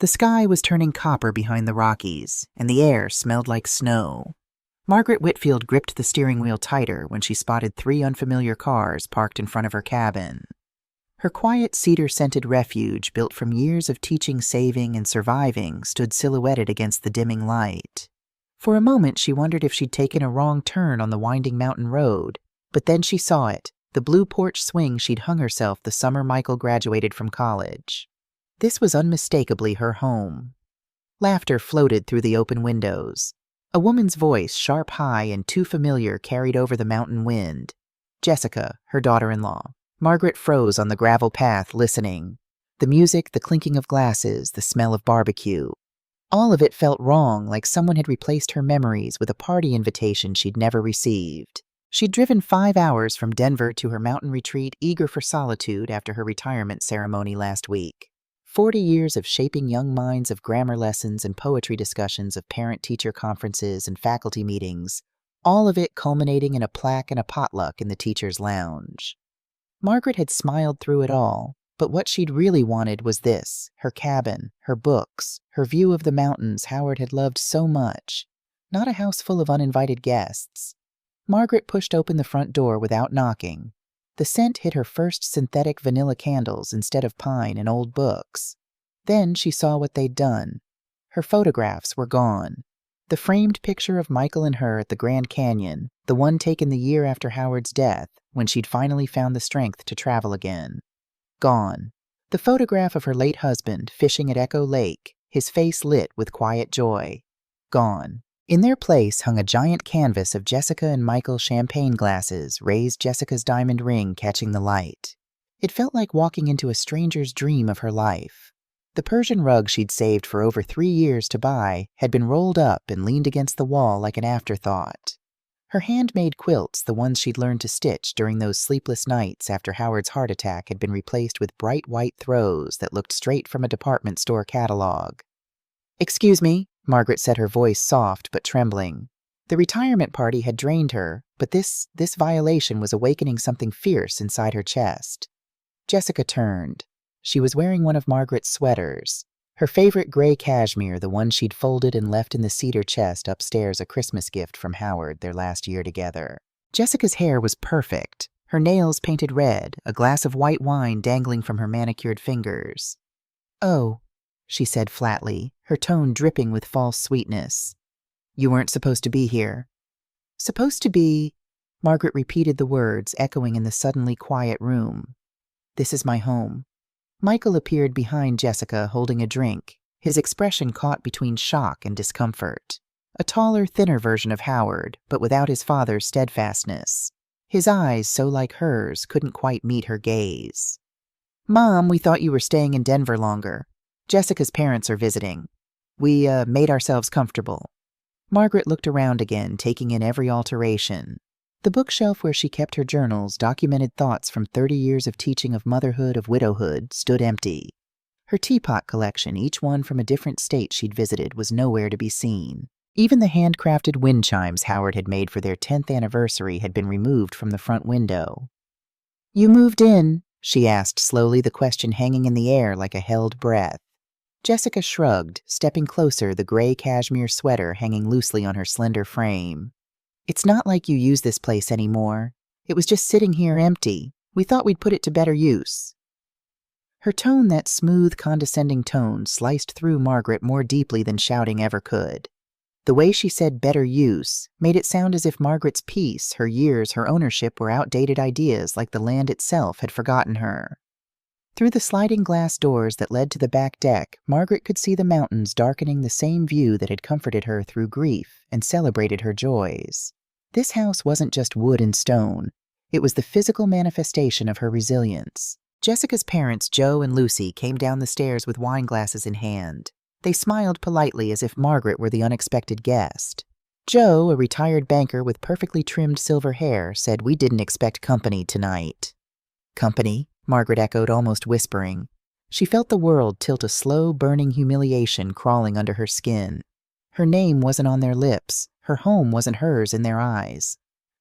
The sky was turning copper behind the Rockies, and the air smelled like snow. Margaret Whitfield gripped the steering wheel tighter when she spotted 3 unfamiliar cars parked in front of her cabin. Her quiet cedar-scented refuge, built from years of teaching, saving, and surviving, stood silhouetted against the dimming light. For a moment she wondered if she'd taken a wrong turn on the winding mountain road, but then she saw it, the blue porch swing she'd hung herself the summer Michael graduated from college. This was unmistakably her home. Laughter floated through the open windows. A woman's voice, sharp, high, and too familiar, carried over the mountain wind. Jessica, her daughter-in-law. Margaret froze on the gravel path, listening. The music, the clinking of glasses, the smell of barbecue. All of it felt wrong, like someone had replaced her memories with a party invitation she'd never received. She'd driven 5 hours from Denver to her mountain retreat, eager for solitude after her retirement ceremony last week. 40 years of shaping young minds, of grammar lessons and poetry discussions, of parent-teacher conferences and faculty meetings, all of it culminating in a plaque and a potluck in the teacher's lounge. Margaret had smiled through it all, but what she'd really wanted was this, her cabin, her books, her view of the mountains Howard had loved so much, not a house full of uninvited guests. Margaret pushed open the front door without knocking. The scent hit her first synthetic vanilla candles instead of pine and old books. Then she saw what they'd done. Her photographs were gone. The framed picture of Michael and her at the Grand Canyon, the one taken the year after Howard's death, when she'd finally found the strength to travel again. Gone. The photograph of her late husband fishing at Echo Lake, his face lit with quiet joy. Gone. In their place hung a giant canvas of Jessica and Michael's champagne glasses, raised Jessica's diamond ring catching the light. It felt like walking into a stranger's dream of her life. The Persian rug she'd saved for over 3 years to buy had been rolled up and leaned against the wall like an afterthought. Her handmade quilts, the ones she'd learned to stitch during those sleepless nights after Howard's heart attack, had been replaced with bright white throws that looked straight from a department store catalog. "Excuse me," Margaret said, her voice soft but trembling. The retirement party had drained her, but this violation was awakening something fierce inside her chest. Jessica turned. She was wearing one of Margaret's sweaters, her favorite gray cashmere, the one she'd folded and left in the cedar chest upstairs, a Christmas gift from Howard their last year together. Jessica's hair was perfect, her nails painted red, a glass of white wine dangling from her manicured fingers. "Oh," she said flatly, her tone dripping with false sweetness. "You weren't supposed to be here." "Supposed to be?" Margaret repeated the words, echoing in the suddenly quiet room. "This is my home." Michael appeared behind Jessica, holding a drink, his expression caught between shock and discomfort. A taller, thinner version of Howard, but without his father's steadfastness. His eyes, so like hers, couldn't quite meet her gaze. "Mom, we thought you were staying in Denver longer. Jessica's parents are visiting. We made ourselves comfortable." Margaret looked around again, taking in every alteration. The bookshelf where she kept her journals, documented thoughts from 30 years of teaching of motherhood, of widowhood, stood empty. Her teapot collection, each one from a different state she'd visited, was nowhere to be seen. Even the handcrafted wind chimes Howard had made for their 10th anniversary had been removed from the front window. "You moved in?" she asked slowly, the question hanging in the air like a held breath. Jessica shrugged, stepping closer, the gray cashmere sweater hanging loosely on her slender frame. "It's not like you use this place anymore. It was just sitting here empty. We thought we'd put it to better use." Her tone, that smooth, condescending tone, sliced through Margaret more deeply than shouting ever could. The way she said better use made it sound as if Margaret's peace, her years, her ownership were outdated ideas, like the land itself had forgotten her. Through the sliding glass doors that led to the back deck, Margaret could see the mountains darkening the same view that had comforted her through grief and celebrated her joys. This house wasn't just wood and stone. It was the physical manifestation of her resilience. Jessica's parents, Joe and Lucy, came down the stairs with wine glasses in hand. They smiled politely as if Margaret were the unexpected guest. Joe, a retired banker with perfectly trimmed silver hair, said we didn't expect company tonight. "Company?" Margaret echoed, almost whispering. She felt the world tilt, a slow, burning humiliation crawling under her skin. Her name wasn't on their lips. Her home wasn't hers in their eyes.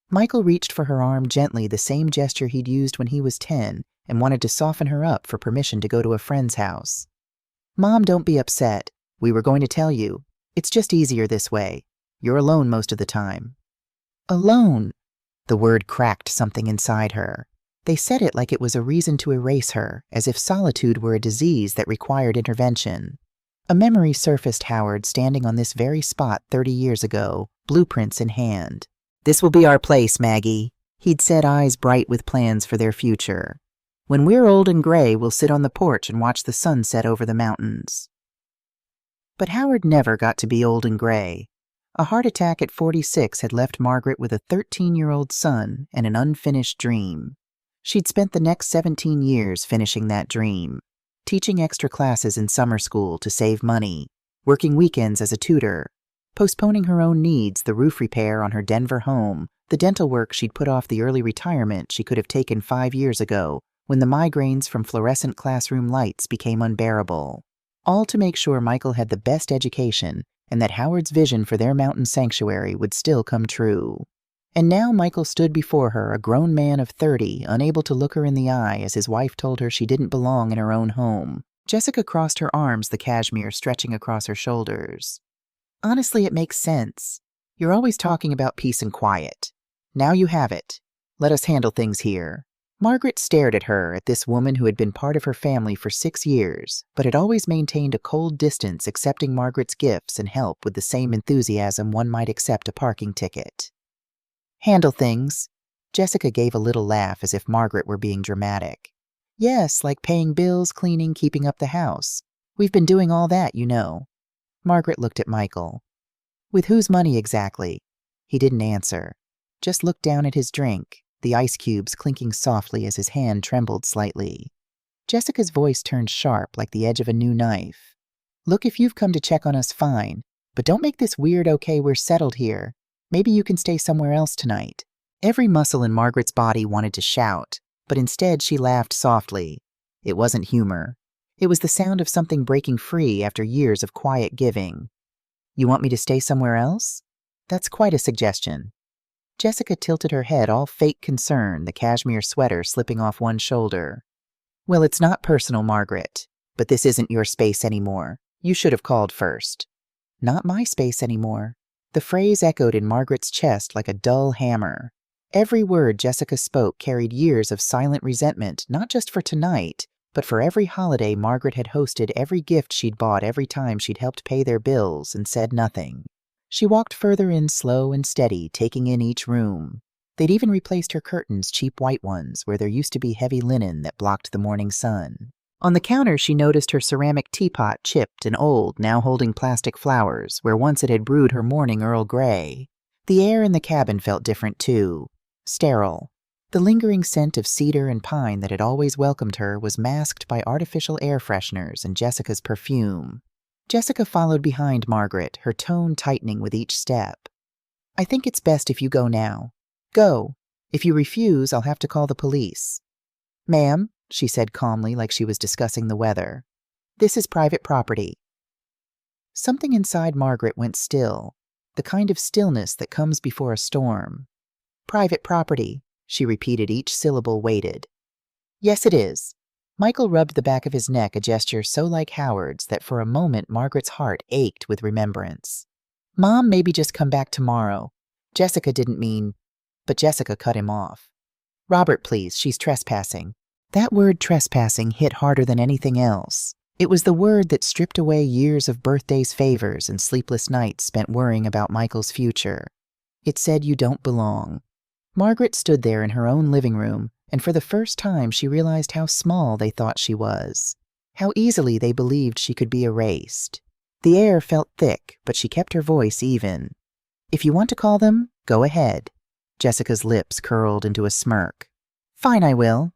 Michael reached for her arm gently, the same gesture he'd used when he was 10, and wanted to soften her up for permission to go to a friend's house. Mom, don't be upset. We were going to tell you. It's just easier this way. You're alone most of the time. Alone? The word cracked something inside her. They said it like it was a reason to erase her, as if solitude were a disease that required intervention. A memory surfaced Howard standing on this very spot 30 years ago, blueprints in hand. This will be our place, Maggie, he'd said, eyes bright with plans for their future. When we're old and gray, we'll sit on the porch and watch the sun set over the mountains. But Howard never got to be old and gray. A heart attack at 46 had left Margaret with a 13-year-old son and an unfinished dream. She'd spent the next 17 years finishing that dream, teaching extra classes in summer school to save money, working weekends as a tutor, postponing her own needs, the roof repair on her Denver home, the dental work she'd put off, the early retirement she could have taken 5 years ago when the migraines from fluorescent classroom lights became unbearable. All to make sure Michael had the best education and that Howard's vision for their mountain sanctuary would still come true. And now Michael stood before her, a grown man of 30, unable to look her in the eye as his wife told her she didn't belong in her own home. Jessica crossed her arms, the cashmere stretching across her shoulders. Honestly, it makes sense. You're always talking about peace and quiet. Now you have it. Let us handle things here. Margaret stared at her, at this woman who had been part of her family for 6 years, but had always maintained a cold distance, accepting Margaret's gifts and help with the same enthusiasm one might accept a parking ticket. Handle things. Jessica gave a little laugh as if Margaret were being dramatic. Yes, like paying bills, cleaning, keeping up the house. We've been doing all that, you know. Margaret looked at Michael. With whose money exactly? He didn't answer. Just looked down at his drink, the ice cubes clinking softly as his hand trembled slightly. Jessica's voice turned sharp like the edge of a new knife. Look, if you've come to check on us, fine, but don't make this weird okay, we're settled here. Maybe you can stay somewhere else tonight. Every muscle in Margaret's body wanted to shout, but instead she laughed softly. It wasn't humor. It was the sound of something breaking free after years of quiet giving. You want me to stay somewhere else? That's quite a suggestion. Jessica tilted her head, all fake concern, the cashmere sweater slipping off one shoulder. Well, it's not personal, Margaret, but this isn't your space anymore. You should have called first. Not my space anymore. The phrase echoed in Margaret's chest like a dull hammer. Every word Jessica spoke carried years of silent resentment, not just for tonight, but for every holiday Margaret had hosted, every gift she'd bought, every time she'd helped pay their bills and said nothing. She walked further in, slow and steady, taking in each room. They'd even replaced her curtains, cheap white ones, where there used to be heavy linen that blocked the morning sun. On the counter, she noticed her ceramic teapot, chipped and old, now holding plastic flowers, where once it had brewed her morning Earl Grey. The air in the cabin felt different, too. Sterile. The lingering scent of cedar and pine that had always welcomed her was masked by artificial air fresheners and Jessica's perfume. Jessica followed behind Margaret, her tone tightening with each step. I think it's best if you go now. Go. If you refuse, I'll have to call the police. Ma'am, she said calmly, like she was discussing the weather. This is private property. Something inside Margaret went still, the kind of stillness that comes before a storm. Private property, she repeated, each syllable weighted. Yes, it is. Michael rubbed the back of his neck, a gesture so like Howard's that for a moment Margaret's heart ached with remembrance. Mom, maybe just come back tomorrow. Jessica didn't mean... But Jessica cut him off. Robert, please, she's trespassing. That word trespassing hit harder than anything else. It was the word that stripped away years of birthdays, favors, and sleepless nights spent worrying about Michael's future. It said you don't belong. Margaret stood there in her own living room, and for the first time she realized how small they thought she was, how easily they believed she could be erased. The air felt thick, but she kept her voice even. If you want to call them, go ahead. Jessica's lips curled into a smirk. Fine, I will.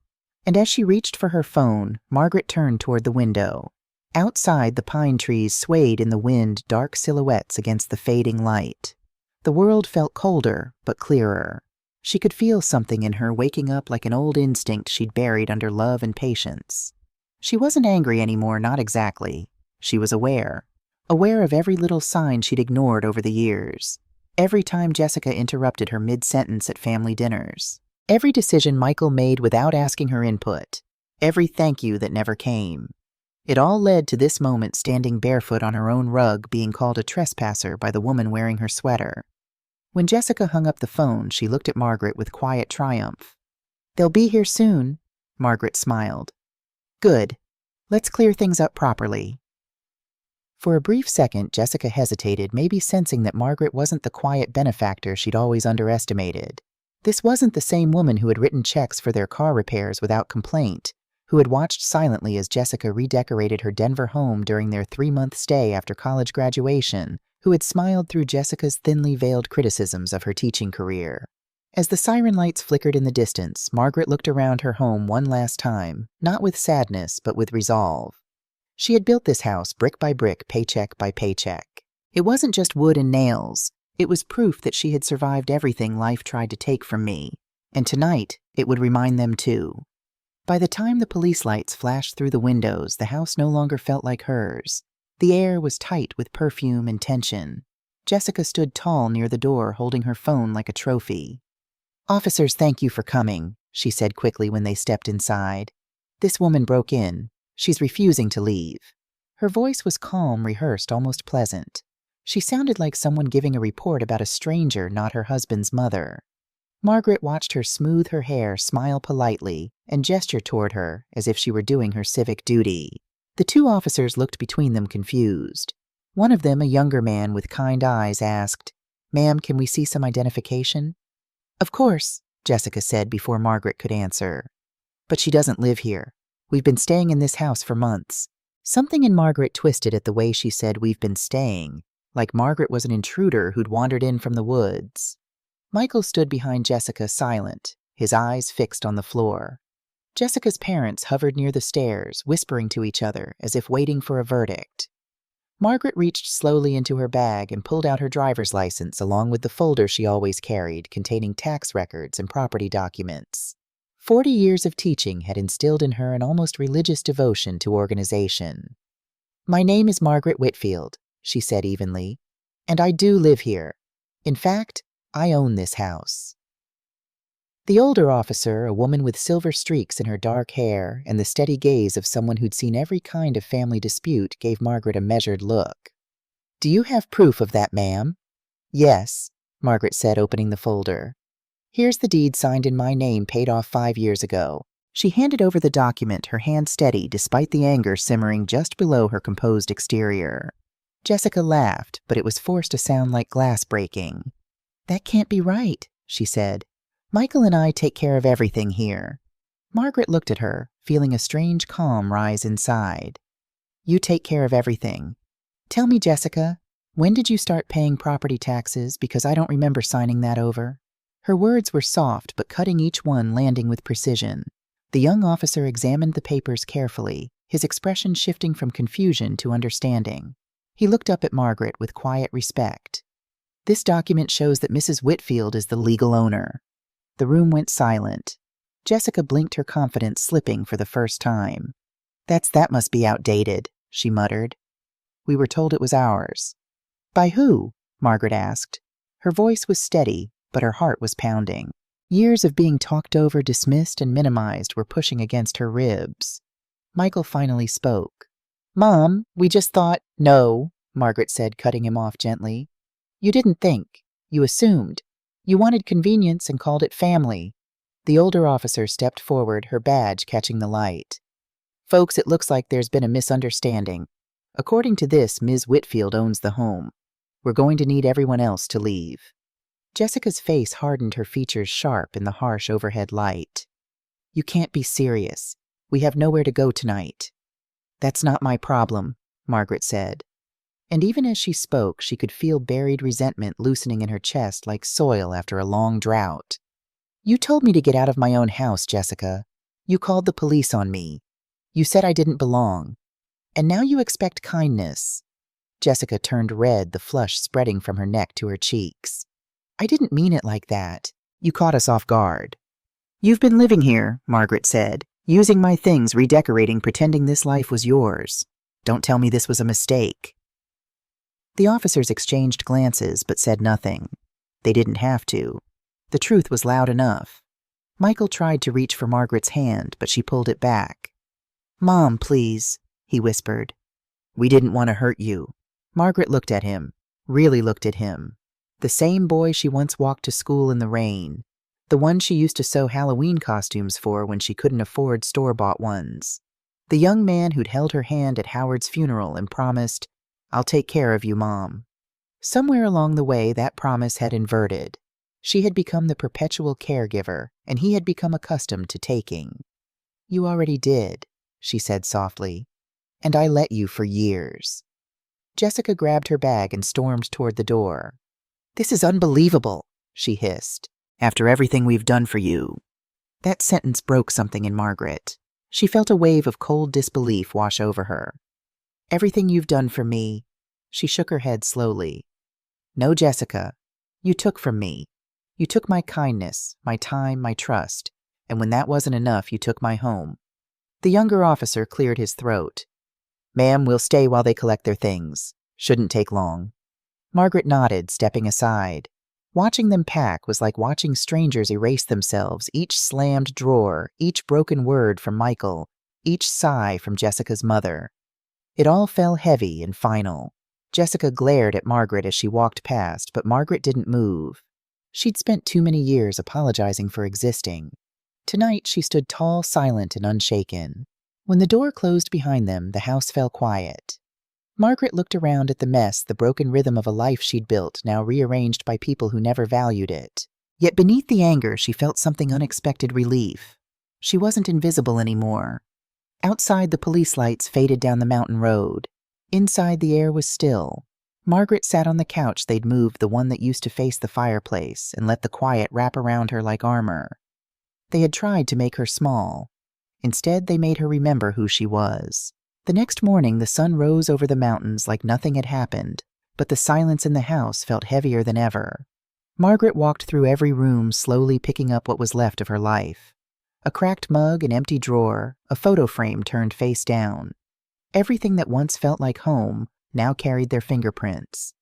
And as she reached for her phone, Margaret turned toward the window. Outside, the pine trees swayed in the wind, dark silhouettes against the fading light. The world felt colder, but clearer. She could feel something in her waking up like an old instinct she'd buried under love and patience. She wasn't angry anymore, not exactly. She was aware of every little sign she'd ignored over the years. Every time Jessica interrupted her mid-sentence at family dinners. Every decision Michael made without asking her input. Every thank you that never came. It all led to this moment standing barefoot on her own rug being called a trespasser by the woman wearing her sweater. When Jessica hung up the phone, she looked at Margaret with quiet triumph. "They'll be here soon," Margaret smiled. "Good. Let's clear things up properly." For a brief second, Jessica hesitated, maybe sensing that Margaret wasn't the quiet benefactor she'd always underestimated. This wasn't the same woman who had written checks for their car repairs without complaint, who had watched silently as Jessica redecorated her Denver home during their 3-month stay after college graduation, who had smiled through Jessica's thinly veiled criticisms of her teaching career. As the siren lights flickered in the distance, Margaret looked around her home one last time, not with sadness, but with resolve. She had built this house brick by brick, paycheck by paycheck. It wasn't just wood and nails. It was proof that she had survived everything life tried to take from me. And tonight, it would remind them too. By the time the police lights flashed through the windows, the house no longer felt like hers. The air was tight with perfume and tension. Jessica stood tall near the door, holding her phone like a trophy. "Officers, thank you for coming," she said quickly when they stepped inside. "This woman broke in. She's refusing to leave." Her voice was calm, rehearsed, almost pleasant. She sounded like someone giving a report about a stranger, not her husband's mother. Margaret watched her smooth her hair, smile politely, and gesture toward her as if she were doing her civic duty. The two officers looked between them confused. One of them, a younger man with kind eyes, asked, "Ma'am, can we see some identification?" "Of course," Jessica said before Margaret could answer. "But she doesn't live here. We've been staying in this house for months." Something in Margaret twisted at the way she said "we've been staying," like Margaret was an intruder who'd wandered in from the woods. Michael stood behind Jessica, silent, his eyes fixed on the floor. Jessica's parents hovered near the stairs, whispering to each other as if waiting for a verdict. Margaret reached slowly into her bag and pulled out her driver's license along with the folder she always carried containing tax records and property documents. 40 years of teaching had instilled in her an almost religious devotion to organization. "My name is Margaret Whitfield," she said evenly, "and I do live here. In fact, I own this house." The older officer, a woman with silver streaks in her dark hair and the steady gaze of someone who'd seen every kind of family dispute, gave Margaret a measured look. "Do you have proof of that, ma'am?" "Yes," Margaret said, opening the folder. "Here's the deed signed in my name, paid off 5 years ago." She handed over the document, her hand steady despite the anger simmering just below her composed exterior. Jessica laughed, but it was forced to sound like glass breaking. "That can't be right," she said. "Michael and I take care of everything here." Margaret looked at her, feeling a strange calm rise inside. "You take care of everything. Tell me, Jessica, when did you start paying property taxes, because I don't remember signing that over?" Her words were soft, but cutting, each one landing with precision. The young officer examined the papers carefully, his expression shifting from confusion to understanding. He looked up at Margaret with quiet respect. "This document shows that Mrs. Whitfield is the legal owner." The room went silent. Jessica blinked, her confidence slipping for the first time. That must be outdated," she muttered. "We were told it was ours." "By who?" Margaret asked. Her voice was steady, but her heart was pounding. Years of being talked over, dismissed, and minimized were pushing against her ribs. Michael finally spoke. "Mom, we just thought—" "No," Margaret said, cutting him off gently. "You didn't think. You assumed. You wanted convenience and called it family." The older officer stepped forward, her badge catching the light. "Folks, it looks like there's been a misunderstanding. According to this, Ms. Whitfield owns the home. We're going to need everyone else to leave." Jessica's face hardened, her features sharp in the harsh overhead light. "You can't be serious. We have nowhere to go tonight." "That's not my problem," Margaret said. And even as she spoke, she could feel buried resentment loosening in her chest like soil after a long drought. "You told me to get out of my own house, Jessica. You called the police on me. You said I didn't belong. And now you expect kindness." Jessica turned red, the flush spreading from her neck to her cheeks. "I didn't mean it like that. You caught us off guard." "You've been living here," Margaret said, "using my things, redecorating, pretending this life was yours. Don't tell me this was a mistake." The officers exchanged glances but said nothing. They didn't have to. The truth was loud enough. Michael tried to reach for Margaret's hand, but she pulled it back. "Mom, please. he whispered. We didn't want to hurt you. Margaret looked at him, really looked at him. The same boy she once walked to school in the rain. The one she used to sew Halloween costumes for when she couldn't afford store-bought ones. The young man who'd held her hand at Howard's funeral and promised, I'll take care of you, Mom. Somewhere along the way, that promise had inverted. She had become the perpetual caregiver, and he had become accustomed to taking. You already did, she said softly, and I let you for years. Jessica grabbed her bag and stormed toward the door. This is unbelievable, she hissed. After everything we've done for you. That sentence broke something in Margaret. She felt a wave of cold disbelief wash over her. Everything you've done for me. She shook her head slowly. No, Jessica. You took from me. You took my kindness, my time, my trust, and when that wasn't enough, you took my home. The younger officer cleared his throat. Ma'am, we'll stay while they collect their things. Shouldn't take long. Margaret nodded, stepping aside. Watching them pack was like watching strangers erase themselves, each slammed drawer, each broken word from Michael, each sigh from Jessica's mother. It all fell heavy and final. Jessica glared at Margaret as she walked past, but Margaret didn't move. She'd spent too many years apologizing for existing. Tonight she stood tall, silent, and unshaken. When the door closed behind them, the house fell quiet. Margaret looked around at the mess, the broken rhythm of a life she'd built, now rearranged by people who never valued it. Yet beneath the anger, she felt something unexpected relief. She wasn't invisible anymore. Outside, the police lights faded down the mountain road. Inside, the air was still. Margaret sat on the couch they'd moved, the one that used to face the fireplace, and let the quiet wrap around her like armor. They had tried to make her small. Instead, they made her remember who she was. The next morning, the sun rose over the mountains like nothing had happened, but the silence in the house felt heavier than ever. Margaret walked through every room, slowly picking up what was left of her life. A cracked mug, an empty drawer, a photo frame turned face down. Everything that once felt like home now carried their fingerprints.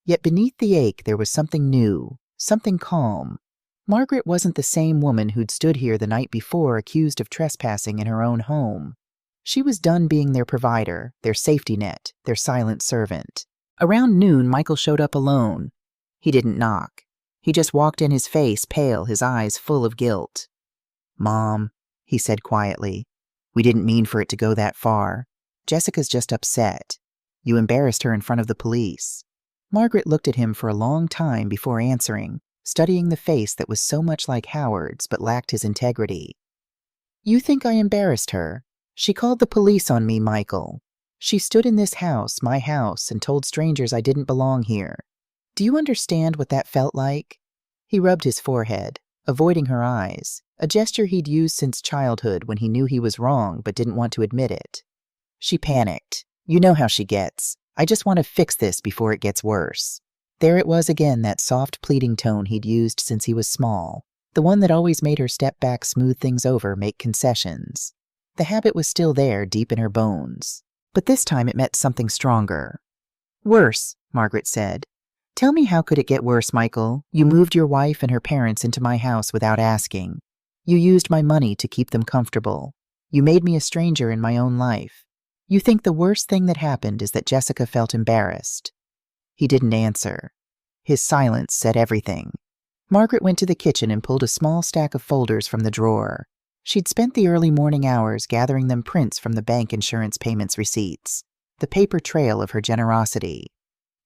Yet beneath the ache, there was something new, something calm. Margaret wasn't the same woman who'd stood here the night before accused of trespassing in her own home. She was done being their provider, their safety net, their silent servant. Around noon, Michael showed up alone. He didn't knock. He just walked in, his face pale, his eyes full of guilt. Mom, he said quietly, we didn't mean for it to go that far. Jessica's just upset. You embarrassed her in front of the police. Margaret looked at him for a long time before answering, studying the face that was so much like Howard's but lacked his integrity. You think I embarrassed her? She called the police on me, Michael. She stood in this house, my house, and told strangers I didn't belong here. Do you understand what that felt like? He rubbed his forehead, avoiding her eyes, a gesture he'd used since childhood when he knew he was wrong but didn't want to admit it. She panicked. You know how she gets. I just want to fix this before it gets worse. There it was again, that soft pleading tone he'd used since he was small, the one that always made her step back, smooth things over, make concessions. The habit was still there, deep in her bones. But this time it meant something stronger. Worse, Margaret said. Tell me, how could it get worse, Michael? You moved your wife and her parents into my house without asking. You used my money to keep them comfortable. You made me a stranger in my own life. You think the worst thing that happened is that Jessica felt embarrassed. He didn't answer. His silence said everything. Margaret went to the kitchen and pulled a small stack of folders from the drawer. She'd spent the early morning hours gathering them prints from the bank insurance payments receipts, the paper trail of her generosity.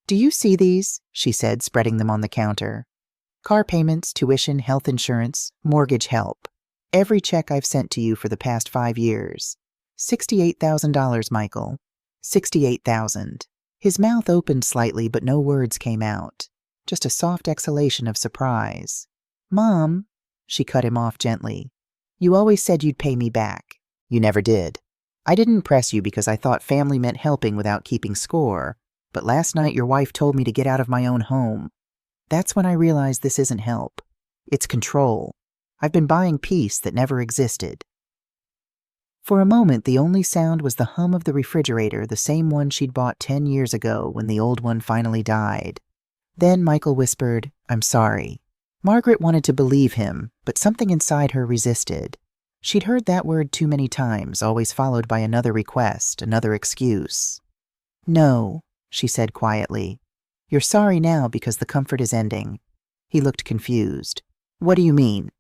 Do you see these? She said, spreading them on the counter. Car payments, tuition, health insurance, mortgage help. Every check I've sent to you for the past 5 years. $68,000, Michael. 68,000. His mouth opened slightly, but no words came out. Just a soft exhalation of surprise. Mom, she cut him off gently. You always said you'd pay me back. You never did. I didn't press you because I thought family meant helping without keeping score, but last night your wife told me to get out of my own home. That's when I realized this isn't help. It's control. I've been buying peace that never existed. For a moment, the only sound was the hum of the refrigerator, the same one she'd bought 10 years ago when the old one finally died. Then Michael whispered, I'm sorry. Margaret wanted to believe him, but something inside her resisted. She'd heard that word too many times, always followed by another request, another excuse. "No," she said quietly. "You're sorry now because the comfort is ending." He looked confused. "What do you mean?"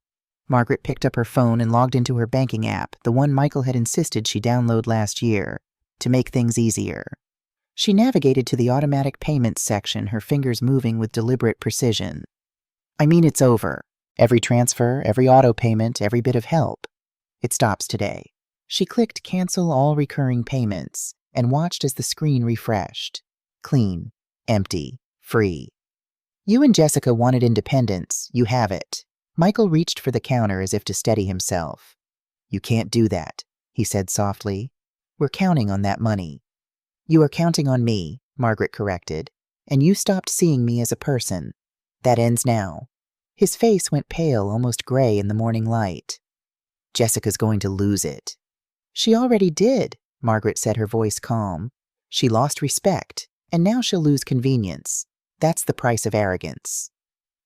Margaret picked up her phone and logged into her banking app, the one Michael had insisted she download last year, to make things easier. She navigated to the automatic payments section, her fingers moving with deliberate precision. "I mean, it's over. Every transfer, every auto payment, every bit of help. It stops today." She clicked Cancel All Recurring Payments and watched as the screen refreshed. Clean, empty, free. "You and Jessica wanted independence. You have it." Michael reached for the counter as if to steady himself. "You can't do that," he said softly. "We're counting on that money." "You are counting on me," Margaret corrected. "And you stopped seeing me as a person. That ends now." His face went pale, almost gray in the morning light. "Jessica's going to lose it." "She already did," Margaret said, her voice calm. "She lost respect, and now she'll lose convenience. That's the price of arrogance."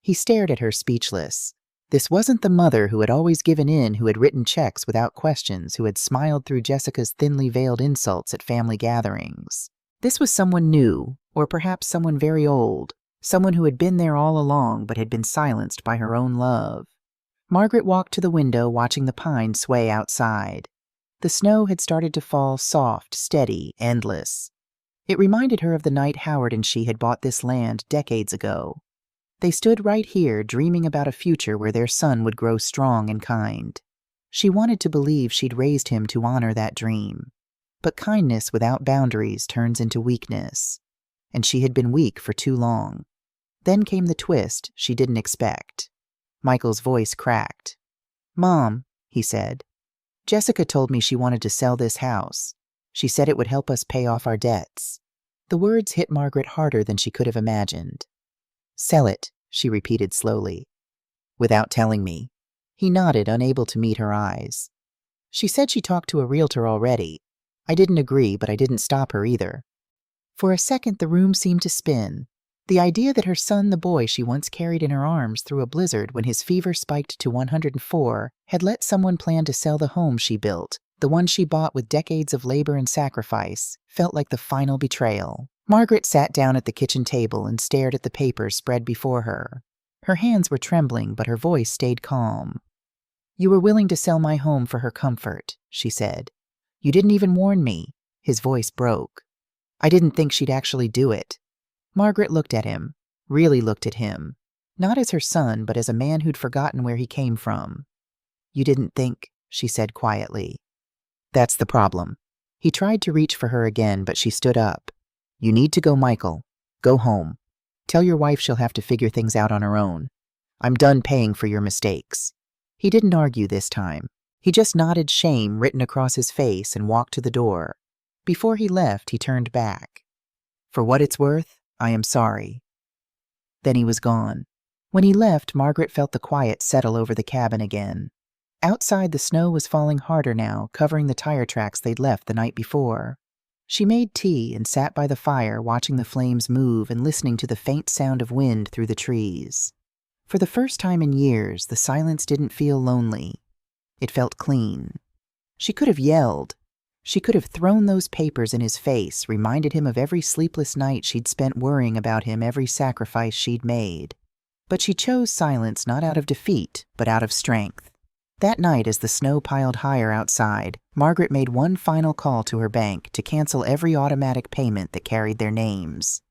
He stared at her, speechless. This wasn't the mother who had always given in, who had written checks without questions, who had smiled through Jessica's thinly veiled insults at family gatherings. This was someone new, or perhaps someone very old, someone who had been there all along but had been silenced by her own love. Margaret walked to the window, watching the pines sway outside. The snow had started to fall, soft, steady, endless. It reminded her of the night Howard and she had bought this land decades ago. They stood right here, dreaming about a future where their son would grow strong and kind. She wanted to believe she'd raised him to honor that dream. But kindness without boundaries turns into weakness. And she had been weak for too long. Then came the twist she didn't expect. Michael's voice cracked. "Mom," he said, "Jessica told me she wanted to sell this house. She said it would help us pay off our debts." The words hit Margaret harder than she could have imagined. "Sell it," she repeated slowly. "Without telling me." He nodded, unable to meet her eyes. "She said she talked to a realtor already. I didn't agree, but I didn't stop her either." For a second, the room seemed to spin. The idea that her son, the boy she once carried in her arms through a blizzard when his fever spiked to 104, had let someone plan to sell the home she built, the one she bought with decades of labor and sacrifice, felt like the final betrayal. Margaret sat down at the kitchen table and stared at the papers spread before her. Her hands were trembling, but her voice stayed calm. "You were willing to sell my home for her comfort," she said. "You didn't even warn me." His voice broke. "I didn't think she'd actually do it." Margaret looked at him, really looked at him, not as her son, but as a man who'd forgotten where he came from. "You didn't think," she said quietly. "That's the problem." He tried to reach for her again, but she stood up. "You need to go, Michael. Go home. Tell your wife she'll have to figure things out on her own. I'm done paying for your mistakes." He didn't argue this time. He just nodded, shame written across his face, and walked to the door. Before he left, he turned back. "For what it's worth, I am sorry." Then he was gone. When he left, Margaret felt the quiet settle over the cabin again. Outside, the snow was falling harder now, covering the tire tracks they'd left the night before. She made tea and sat by the fire, watching the flames move and listening to the faint sound of wind through the trees. For the first time in years, the silence didn't feel lonely. It felt clean. She could have yelled. She could have thrown those papers in his face, reminded him of every sleepless night she'd spent worrying about him, every sacrifice she'd made. But she chose silence not out of defeat, but out of strength. That night, as the snow piled higher outside, Margaret made one final call to her bank to cancel every automatic payment that carried their names.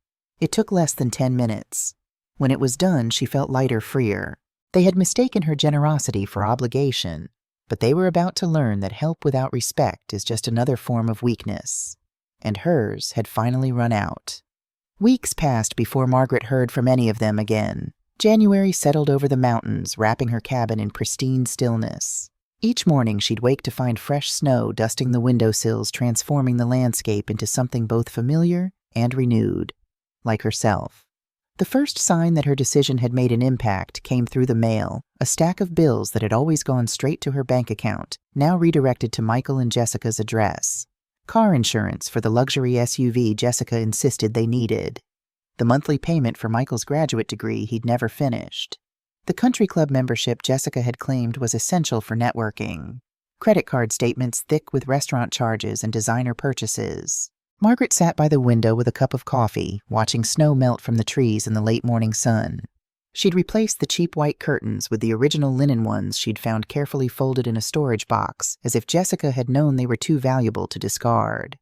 It took less than 10 minutes. When it was done, she felt lighter, freer. They had mistaken her generosity for obligation, but they were about to learn that help without respect is just another form of weakness. And hers had finally run out. Weeks passed before Margaret heard from any of them again. January settled over the mountains, wrapping her cabin in pristine stillness. Each morning she'd wake to find fresh snow dusting the windowsills, transforming the landscape into something both familiar and renewed, like herself. The first sign that her decision had made an impact came through the mail, a stack of bills that had always gone straight to her bank account, now redirected to Michael and Jessica's address. Car insurance for the luxury SUV Jessica insisted they needed. The monthly payment for Michael's graduate degree he'd never finished. The country club membership Jessica had claimed was essential for networking. credit card statements thick with restaurant charges and designer purchases. Margaret sat by the window with a cup of coffee, watching snow melt from the trees in the late morning sun. She'd replaced the cheap white curtains with the original linen ones she'd found carefully folded in a storage box, as if Jessica had known they were too valuable to discard.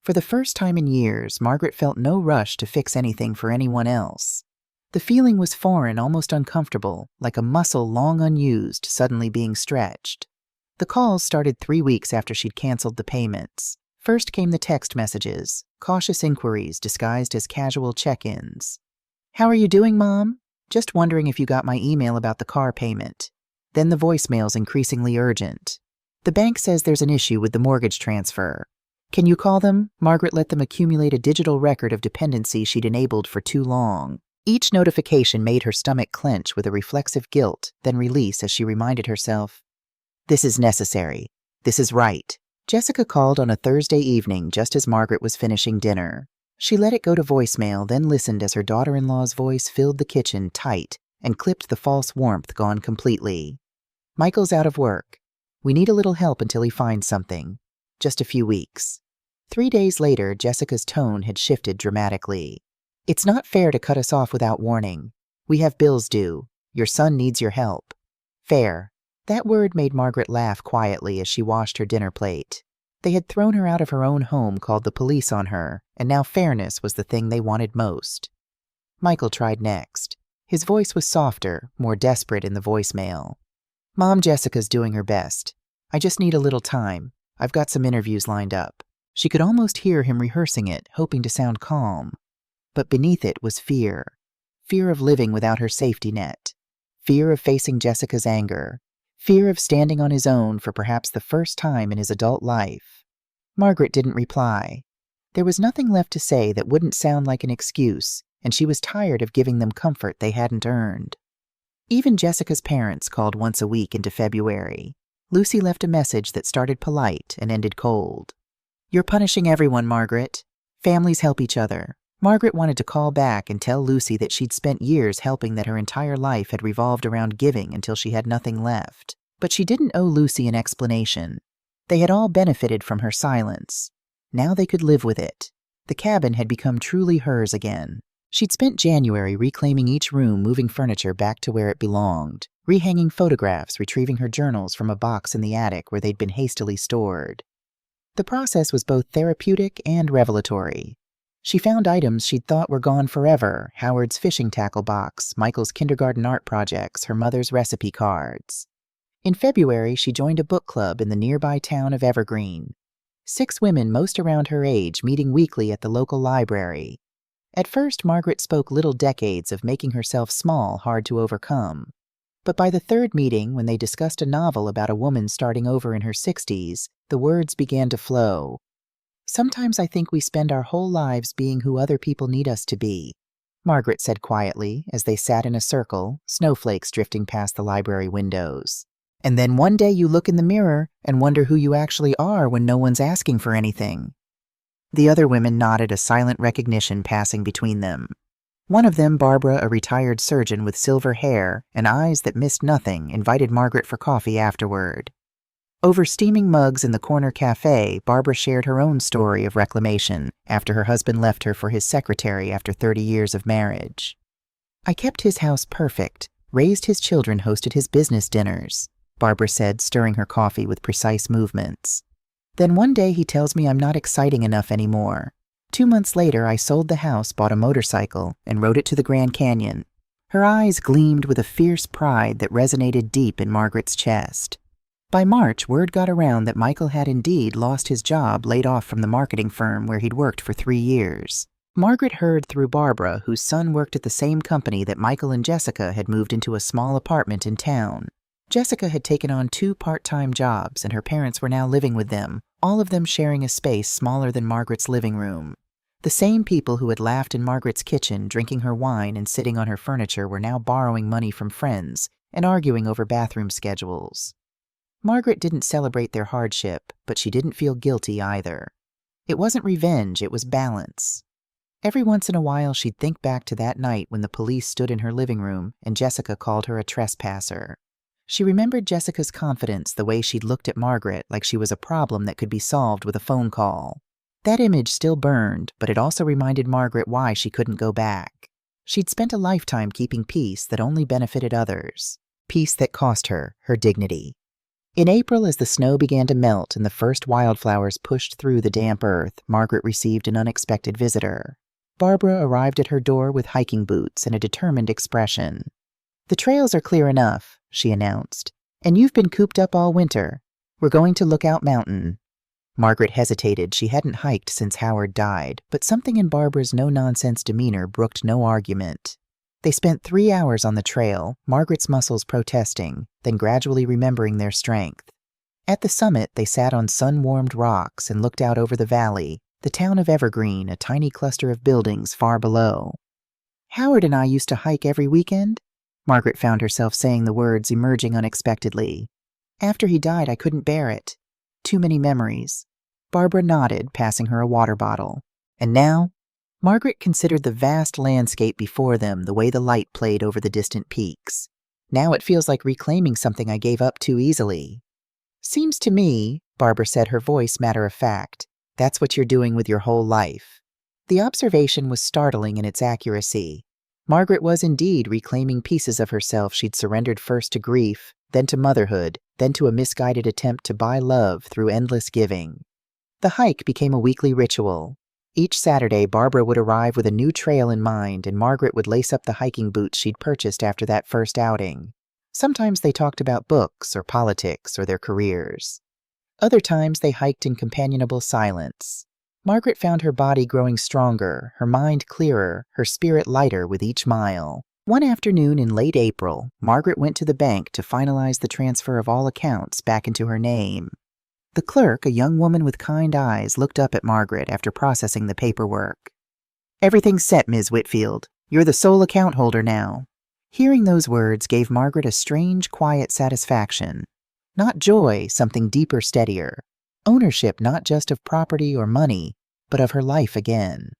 For the first time in years, Margaret felt no rush to fix anything for anyone else. The feeling was foreign, almost uncomfortable, like a muscle long unused suddenly being stretched. The calls started 3 weeks after she'd canceled the payments. First came the text messages, cautious inquiries disguised as casual check-ins. "How are you doing, Mom? Just wondering if you got my email about the car payment." Then the voicemails increasingly urgent. "The bank says there's an issue with the mortgage transfer. Can you call them?" Margaret let them accumulate a digital record of dependency she'd enabled for too long. Each notification made her stomach clench with a reflexive guilt, then release as she reminded herself, "This is necessary. This is right." Jessica called on a Thursday evening just as Margaret was finishing dinner. She let it go to voicemail, then listened as her daughter-in-law's voice filled the kitchen tight and clipped the false warmth gone completely. "Michael's out of work. We need a little help until he finds something. Just a few weeks." 3 days later, Jessica's tone had shifted dramatically. "It's not fair to cut us off without warning. We have bills due. Your son needs your help." Fair. That word made Margaret laugh quietly as she washed her dinner plate. They had thrown her out of her own home, called the police on her, and now fairness was the thing they wanted most. Michael tried next. His voice was softer, more desperate in the voicemail. "Mom, Jessica's doing her best. I just need a little time. I've got some interviews lined up." She could almost hear him rehearsing it, hoping to sound calm. But beneath it was fear. Fear of living without her safety net. Fear of facing Jessica's anger. Fear of standing on his own for perhaps the first time in his adult life. Margaret didn't reply. There was nothing left to say that wouldn't sound like an excuse, and she was tired of giving them comfort they hadn't earned. Even Jessica's parents called once a week into February. Lucy left a message that started polite and ended cold. "You're punishing everyone, Margaret. Families help each other." Margaret wanted to call back and tell Lucy that she'd spent years helping, that her entire life had revolved around giving until she had nothing left. But she didn't owe Lucy an explanation. They had all benefited from her silence. Now they could live with it. The cabin had become truly hers again. She'd spent January reclaiming each room, moving furniture back to where it belonged, rehanging photographs, retrieving her journals from a box in the attic where they'd been hastily stored. The process was both therapeutic and revelatory. She found items she'd thought were gone forever: Howard's fishing tackle box, Michael's kindergarten art projects, her mother's recipe cards. In February, she joined a book club in the nearby town of Evergreen. 6 women, most around her age, meeting weekly at the local library. At first, Margaret spoke little decades of making herself small hard to overcome. But by the 3rd meeting, when they discussed a novel about a woman starting over in her 60s, the words began to flow. "Sometimes I think we spend our whole lives being who other people need us to be," Margaret said quietly as they sat in a circle, snowflakes drifting past the library windows. "And then one day you look in the mirror and wonder who you actually are when no one's asking for anything." The other women nodded, a silent recognition passing between them. One of them, Barbara, a retired surgeon with silver hair and eyes that missed nothing, invited Margaret for coffee afterward. Over steaming mugs in the corner cafe, Barbara shared her own story of reclamation after her husband left her for his secretary after 30 years of marriage. "I kept his house perfect, raised his children, hosted his business dinners," Barbara said, stirring her coffee with precise movements. "Then one day he tells me I'm not exciting enough anymore. 2 months later, I sold the house, bought a motorcycle, and rode it to the Grand Canyon." Her eyes gleamed with a fierce pride that resonated deep in Margaret's chest. By March, word got around that Michael had indeed lost his job, laid off from the marketing firm where he'd worked for 3 years. Margaret heard through Barbara, whose son worked at the same company that Michael and Jessica had moved into a small apartment in town. Jessica had taken on 2 part-time jobs, and her parents were now living with them, all of them sharing a space smaller than Margaret's living room. The same people who had laughed in Margaret's kitchen, drinking her wine and sitting on her furniture, were now borrowing money from friends and arguing over bathroom schedules. Margaret didn't celebrate their hardship, but she didn't feel guilty either. It wasn't revenge, it was balance. Every once in a while, she'd think back to that night when the police stood in her living room and Jessica called her a trespasser. She remembered Jessica's confidence, the way she'd looked at Margaret like she was a problem that could be solved with a phone call. That image still burned, but it also reminded Margaret why she couldn't go back. She'd spent a lifetime keeping peace that only benefited others, peace that cost her her dignity. In April, as the snow began to melt and the first wildflowers pushed through the damp earth, Margaret received an unexpected visitor. Barbara arrived at her door with hiking boots and a determined expression. "The trails are clear enough," she announced, "and you've been cooped up all winter. We're going to Lookout Mountain." Margaret hesitated. She hadn't hiked since Howard died, but something in Barbara's no-nonsense demeanor brooked no argument. They spent 3 hours on the trail, Margaret's muscles protesting, then gradually remembering their strength. At the summit, they sat on sun-warmed rocks and looked out over the valley, the town of Evergreen, a tiny cluster of buildings far below. "Howard and I used to hike every weekend." Margaret found herself saying the words, emerging unexpectedly. "After he died, I couldn't bear it. Too many memories." Barbara nodded, passing her a water bottle. "And now?" Margaret considered the vast landscape before them, the way the light played over the distant peaks. "Now it feels like reclaiming something I gave up too easily." "Seems to me," Barbara said, her voice matter-of-fact, "that's what you're doing with your whole life." The observation was startling in its accuracy. Margaret was indeed reclaiming pieces of herself she'd surrendered first to grief, then to motherhood, then to a misguided attempt to buy love through endless giving. The hike became a weekly ritual. Each Saturday, Barbara would arrive with a new trail in mind, and Margaret would lace up the hiking boots she'd purchased after that first outing. Sometimes they talked about books or politics or their careers. Other times they hiked in companionable silence. Margaret found her body growing stronger, her mind clearer, her spirit lighter with each mile. One afternoon in late April, Margaret went to the bank to finalize the transfer of all accounts back into her name. The clerk, a young woman with kind eyes, looked up at Margaret after processing the paperwork. "Everything's set, Ms. Whitfield. You're the sole account holder now." Hearing those words gave Margaret a strange, quiet satisfaction. Not joy, something deeper, steadier. Ownership not just of property or money, but of her life again.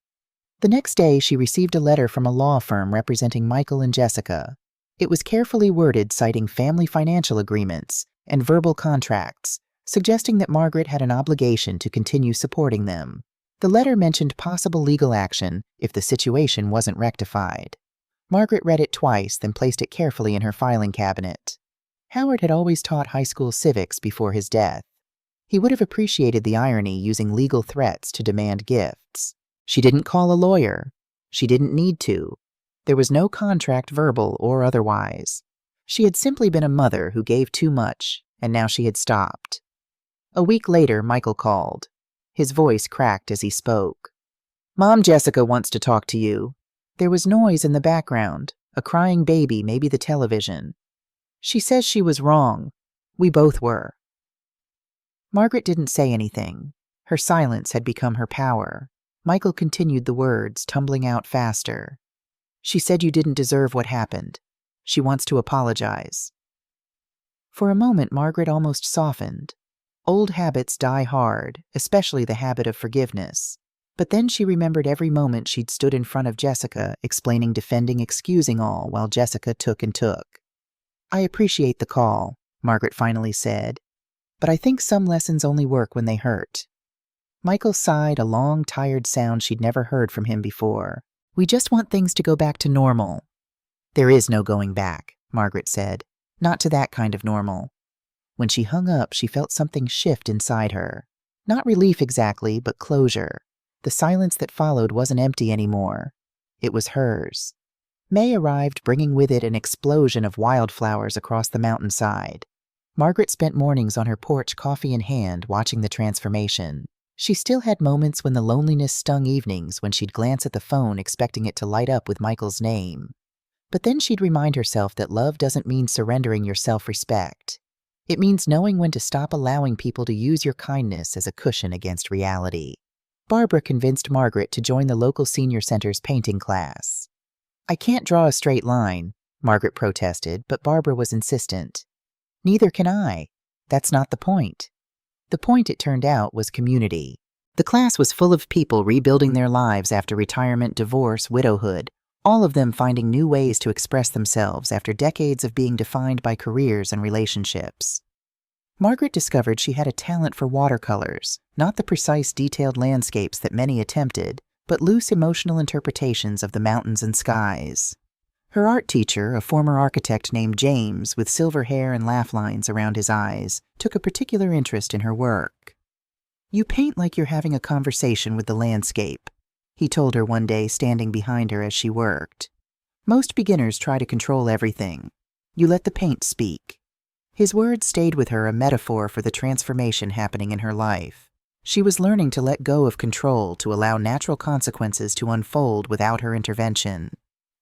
The next day, she received a letter from a law firm representing Michael and Jessica. It was carefully worded, citing family financial agreements and verbal contracts, suggesting that Margaret had an obligation to continue supporting them. The letter mentioned possible legal action if the situation wasn't rectified. Margaret read it twice, then placed it carefully in her filing cabinet. Howard had always taught high school civics before his death. He would have appreciated the irony using legal threats to demand gifts. She didn't call a lawyer. She didn't need to. There was no contract, verbal or otherwise. She had simply been a mother who gave too much, and now she had stopped. A week later, Michael called. His voice cracked as he spoke. "Mom, Jessica wants to talk to you." There was noise in the background, a crying baby, maybe the television. "She says she was wrong. We both were." Margaret didn't say anything. Her silence had become her power. Michael continued the words, tumbling out faster. "She said you didn't deserve what happened. She wants to apologize." For a moment, Margaret almost softened. Old habits die hard, especially the habit of forgiveness. But then she remembered every moment she'd stood in front of Jessica, explaining, defending, excusing all, while Jessica took and took. "I appreciate the call," Margaret finally said, "but I think some lessons only work when they hurt." Michael sighed, a long, tired sound she'd never heard from him before. "We just want things to go back to normal." "There is no going back," Margaret said. "Not to that kind of normal." When she hung up, she felt something shift inside her. Not relief exactly, but closure. The silence that followed wasn't empty anymore. It was hers. May arrived, bringing with it an explosion of wildflowers across the mountainside. Margaret spent mornings on her porch, coffee in hand, watching the transformation. She still had moments when the loneliness stung, evenings when she'd glance at the phone expecting it to light up with Michael's name. But then she'd remind herself that love doesn't mean surrendering your self-respect. It means knowing when to stop allowing people to use your kindness as a cushion against reality. Barbara convinced Margaret to join the local senior center's painting class. "I can't draw a straight line," Margaret protested, but Barbara was insistent. "Neither can I. That's not the point." The point, it turned out, was community. The class was full of people rebuilding their lives after retirement, divorce, widowhood, all of them finding new ways to express themselves after decades of being defined by careers and relationships. Margaret discovered she had a talent for watercolors, not the precise, detailed landscapes that many attempted, but loose emotional interpretations of the mountains and skies. Her art teacher, a former architect named James with silver hair and laugh lines around his eyes, took a particular interest in her work. "You paint like you're having a conversation with the landscape," he told her one day, standing behind her as she worked. "Most beginners try to control everything. You let the paint speak." His words stayed with her, a metaphor for the transformation happening in her life. She was learning to let go of control to allow natural consequences to unfold without her intervention.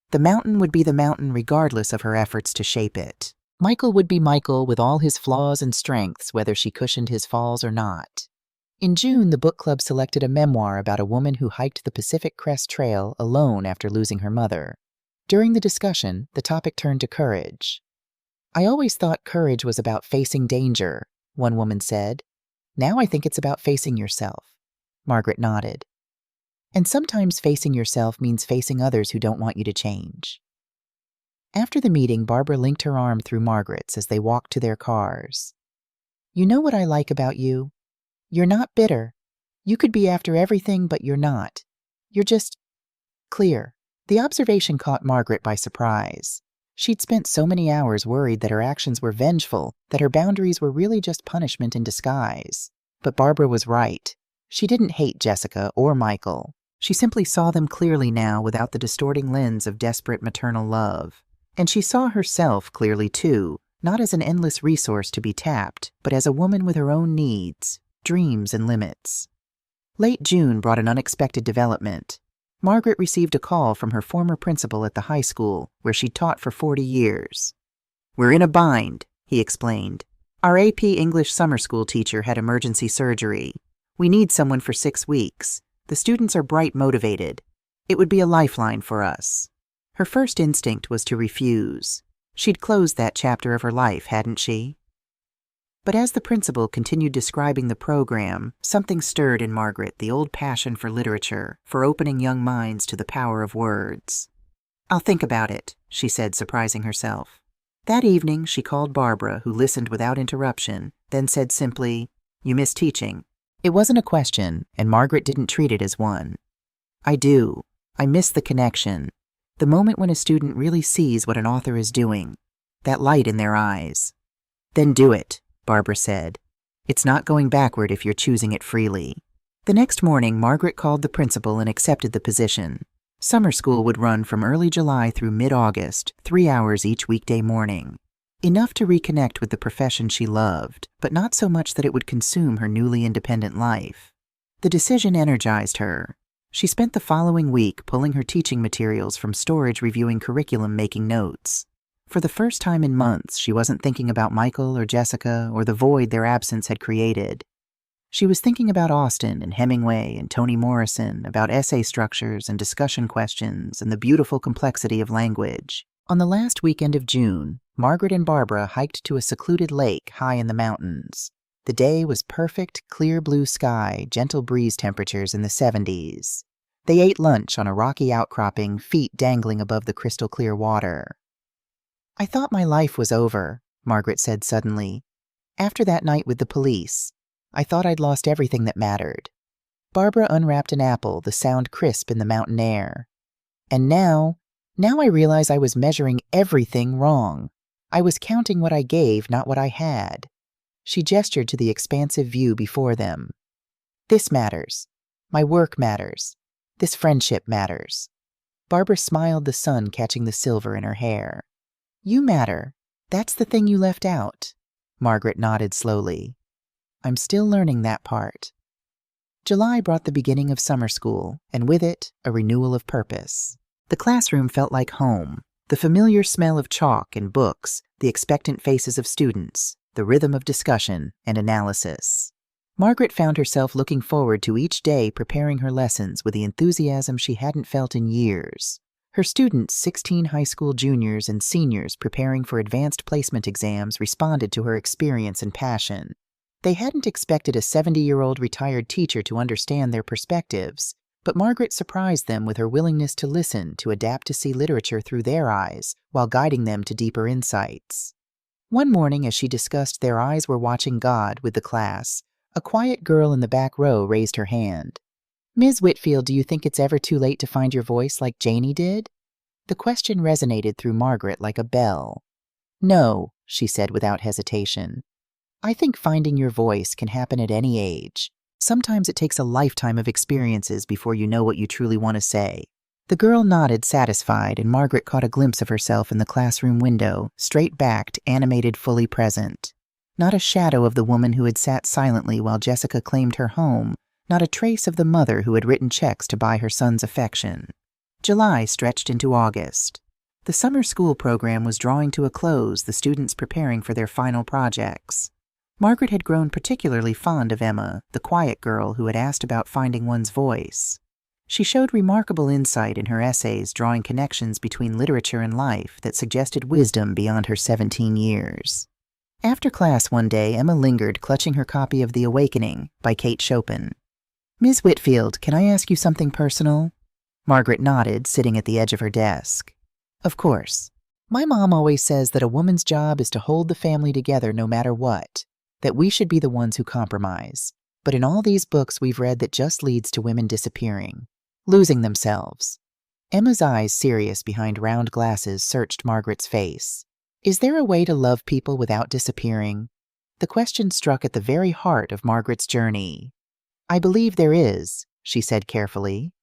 The mountain would be the mountain regardless of her efforts to shape it. Michael would be Michael with all his flaws and strengths, whether she cushioned his falls or not. In June, the book club selected a memoir about a woman who hiked the Pacific Crest Trail alone after losing her mother. During the discussion, the topic turned to courage. "I always thought courage was about facing danger," one woman said. "Now I think it's about facing yourself." Margaret nodded. "And sometimes facing yourself means facing others who don't want you to change." After the meeting, Barbara linked her arm through Margaret's as they walked to their cars. "You know what I like about you? You're not bitter. You could be after everything, but you're not. You're just clear." The observation caught Margaret by surprise. She'd spent so many hours worried that her actions were vengeful, that her boundaries were really just punishment in disguise. But Barbara was right. She didn't hate Jessica or Michael. She simply saw them clearly now without the distorting lens of desperate maternal love. And she saw herself clearly too, not as an endless resource to be tapped, but as a woman with her own needs, dreams, and limits. Late June brought an unexpected development. Margaret received a call from her former principal at the high school, where she'd taught for 40 years. "We're in a bind," he explained. "Our AP English summer school teacher had emergency surgery. We need someone for 6 weeks. The students are bright motivated. It would be a lifeline for us." Her first instinct was to refuse. She'd closed that chapter of her life, hadn't she? But as the principal continued describing the program, something stirred in Margaret, the old passion for literature, for opening young minds to the power of words. "I'll think about it," she said, surprising herself. That evening, she called Barbara, who listened without interruption, then said simply, "You miss teaching." It wasn't a question, and Margaret didn't treat it as one. "I do. I miss the connection. The moment when a student really sees what an author is doing. That light in their eyes." "Then do it," Barbara said. "It's not going backward if you're choosing it freely." The next morning, Margaret called the principal and accepted the position. Summer school would run from early July through mid-August, 3 hours each weekday morning. Enough to reconnect with the profession she loved, but not so much that it would consume her newly independent life. The decision energized her. She spent the following week pulling her teaching materials from storage, reviewing curriculum, making notes. For the first time in months, she wasn't thinking about Michael or Jessica or the void their absence had created. She was thinking about Austen and Hemingway and Toni Morrison, about essay structures and discussion questions and the beautiful complexity of language. On the last weekend of June, Margaret and Barbara hiked to a secluded lake high in the mountains. The day was perfect, clear blue sky, gentle breeze temperatures in the 70s. They ate lunch on a rocky outcropping, feet dangling above the crystal clear water. "I thought my life was over," Margaret said suddenly. "After that night with the police, I thought I'd lost everything that mattered." Barbara unwrapped an apple, the sound crisp in the mountain air. "And now I realize I was measuring everything wrong. I was counting what I gave, not what I had." She gestured to the expansive view before them. "This matters. My work matters. This friendship matters." Barbara smiled, the sun catching the silver in her hair. "You matter. That's the thing you left out." Margaret nodded slowly. "I'm still learning that part." July brought the beginning of summer school, and with it, a renewal of purpose. The classroom felt like home. The familiar smell of chalk and books, the expectant faces of students, the rhythm of discussion and analysis. Margaret found herself looking forward to each day, preparing her lessons with the enthusiasm she hadn't felt in years. Her students, 16 high school juniors and seniors preparing for advanced placement exams, responded to her experience and passion. They hadn't expected a 70-year-old retired teacher to understand their perspectives, But Margaret surprised them with her willingness to listen, to adapt to see literature through their eyes, while guiding them to deeper insights. One morning, as she discussed Their Eyes Were Watching God with the class, a quiet girl in the back row raised her hand. "Ms. Whitfield, do you think it's ever too late to find your voice like Janie did?" The question resonated through Margaret like a bell. "No," she said without hesitation. "I think finding your voice can happen at any age. Sometimes it takes a lifetime of experiences before you know what you truly want to say." The girl nodded, satisfied, and Margaret caught a glimpse of herself in the classroom window, straight-backed, animated, fully present. Not a shadow of the woman who had sat silently while Jessica claimed her home, not a trace of the mother who had written checks to buy her son's affection. July stretched into August. The summer school program was drawing to a close, the students preparing for their final projects. Margaret had grown particularly fond of Emma, the quiet girl who had asked about finding one's voice. She showed remarkable insight in her essays, drawing connections between literature and life that suggested wisdom beyond her 17 years. After class one day, Emma lingered, clutching her copy of The Awakening by Kate Chopin. "Ms. Whitfield, can I ask you something personal?" Margaret nodded, sitting at the edge of her desk. "Of course. My mom always says that a woman's job is to hold the family together no matter what, that we should be the ones who compromise. But in all these books we've read that just leads to women disappearing, losing themselves." Emma's eyes, serious behind round glasses, searched Margaret's face. "Is there a way to love people without disappearing?" The question struck at the very heart of Margaret's journey. "I believe there is," she said carefully.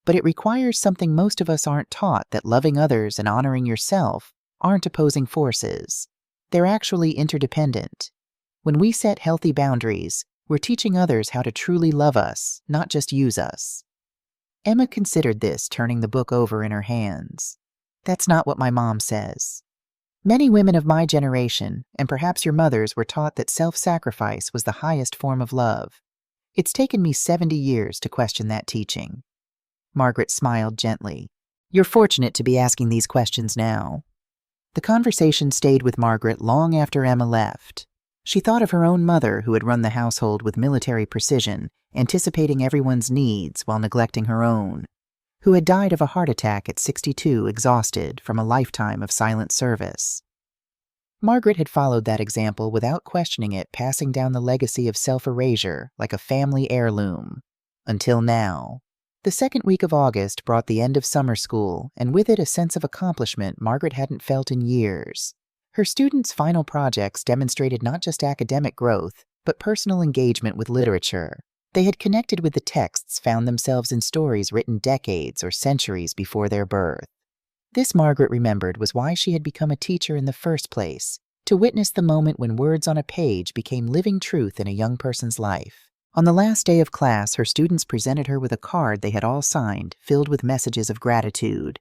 "But it requires something most of us aren't taught, that loving others and honoring yourself aren't opposing forces. They're actually interdependent. When we set healthy boundaries, we're teaching others how to truly love us, not just use us." Emma considered this, turning the book over in her hands. "That's not what my mom says. Many women of my generation, and perhaps your mother's, were taught that self-sacrifice was the highest form of love. It's taken me 70 years to question that teaching." Margaret smiled gently. "You're fortunate to be asking these questions now." The conversation stayed with Margaret long after Emma left. She thought of her own mother, who had run the household with military precision, anticipating everyone's needs while neglecting her own, who had died of a heart attack at 62, exhausted from a lifetime of silent service. Margaret had followed that example without questioning it, passing down the legacy of self-erasure like a family heirloom. Until now. The second week of August brought the end of summer school, and with it a sense of accomplishment Margaret hadn't felt in years. Her students' final projects demonstrated not just academic growth, but personal engagement with literature. They had connected with the texts, found themselves in stories written decades or centuries before their birth. This, Margaret remembered, was why she had become a teacher in the first place, to witness the moment when words on a page became living truth in a young person's life. On the last day of class, her students presented her with a card they had all signed, filled with messages of gratitude.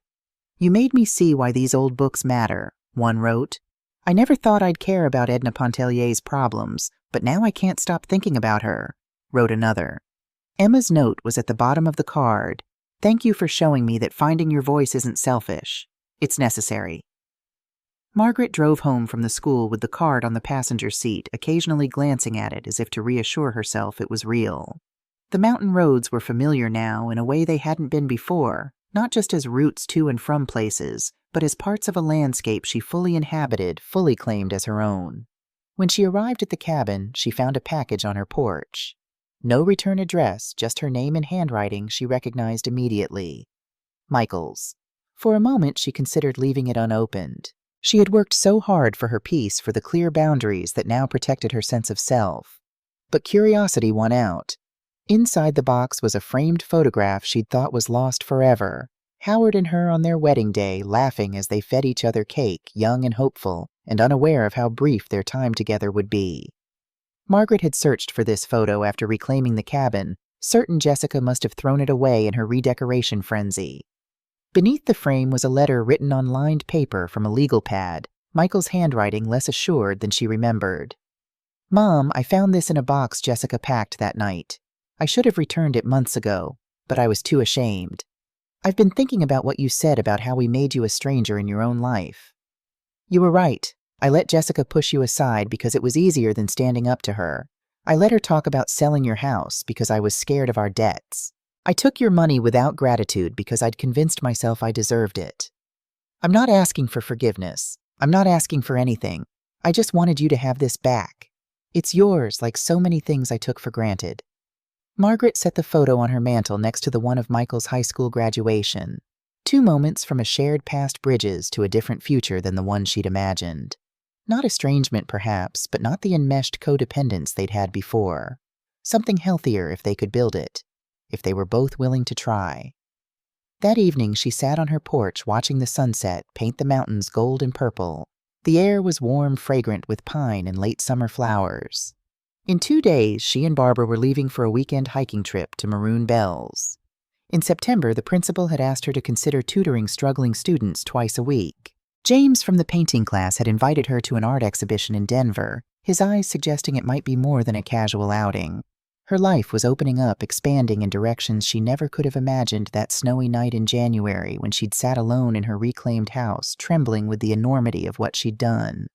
"You made me see why these old books matter," one wrote. "I never thought I'd care about Edna Pontellier's problems, but now I can't stop thinking about her," wrote another. Emma's note was at the bottom of the card. "Thank you for showing me that finding your voice isn't selfish. It's necessary." Margaret drove home from the school with the card on the passenger seat, occasionally glancing at it as if to reassure herself it was real. The mountain roads were familiar now in a way they hadn't been before, not just as routes to and from places, but as parts of a landscape she fully inhabited, fully claimed as her own. When she arrived at the cabin, she found a package on her porch. No return address, just her name in handwriting she recognized immediately. Michael's. For a moment she considered leaving it unopened. She had worked so hard for her peace, for the clear boundaries that now protected her sense of self. But curiosity won out. Inside the box was a framed photograph she'd thought was lost forever. Howard and her on their wedding day, laughing as they fed each other cake, young and hopeful, and unaware of how brief their time together would be. Margaret had searched for this photo after reclaiming the cabin, certain Jessica must have thrown it away in her redecoration frenzy. Beneath the frame was a letter written on lined paper from a legal pad, Michael's handwriting less assured than she remembered. "Mom, I found this in a box Jessica packed that night. I should have returned it months ago, but I was too ashamed. I've been thinking about what you said about how we made you a stranger in your own life. You were right. I let Jessica push you aside because it was easier than standing up to her. I let her talk about selling your house because I was scared of our debts. I took your money without gratitude because I'd convinced myself I deserved it. I'm not asking for forgiveness. I'm not asking for anything. I just wanted you to have this back. It's yours, like so many things I took for granted." Margaret set the photo on her mantel next to the one of Michael's high school graduation. 2 moments from a shared past bridges to a different future than the one she'd imagined. Not estrangement, perhaps, but not the enmeshed codependence they'd had before. Something healthier if they could build it, if they were both willing to try. That evening, she sat on her porch watching the sunset paint the mountains gold and purple. The air was warm, fragrant with pine and late summer flowers. In 2 days, she and Barbara were leaving for a weekend hiking trip to Maroon Bells. In September, the principal had asked her to consider tutoring struggling students twice a week. James from the painting class had invited her to an art exhibition in Denver, his eyes suggesting it might be more than a casual outing. Her life was opening up, expanding in directions she never could have imagined that snowy night in January when she'd sat alone in her reclaimed house, trembling with the enormity of what she'd done.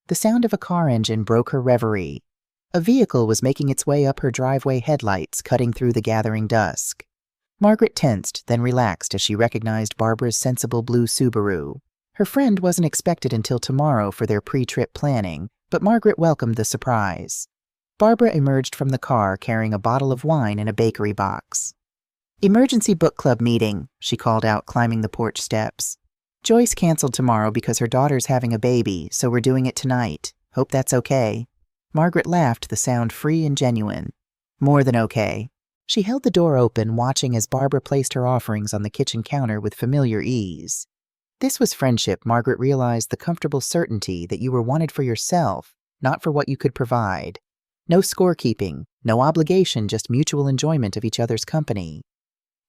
The sound of a car engine broke her reverie. A vehicle was making its way up her driveway headlights, cutting through the gathering dusk. Margaret tensed, then relaxed as she recognized Barbara's sensible blue Subaru. Her friend wasn't expected until tomorrow for their pre-trip planning, but Margaret welcomed the surprise. Barbara emerged from the car carrying a bottle of wine and a bakery box. "Emergency book club meeting," she called out, climbing the porch steps. "Joyce canceled tomorrow because her daughter's having a baby, so we're doing it tonight. Hope that's okay." Margaret laughed, the sound free and genuine. "More than okay." She held the door open, watching as Barbara placed her offerings on the kitchen counter with familiar ease. This was friendship. Margaret realized the comfortable certainty that you were wanted for yourself, not for what you could provide. No scorekeeping, no obligation, just mutual enjoyment of each other's company.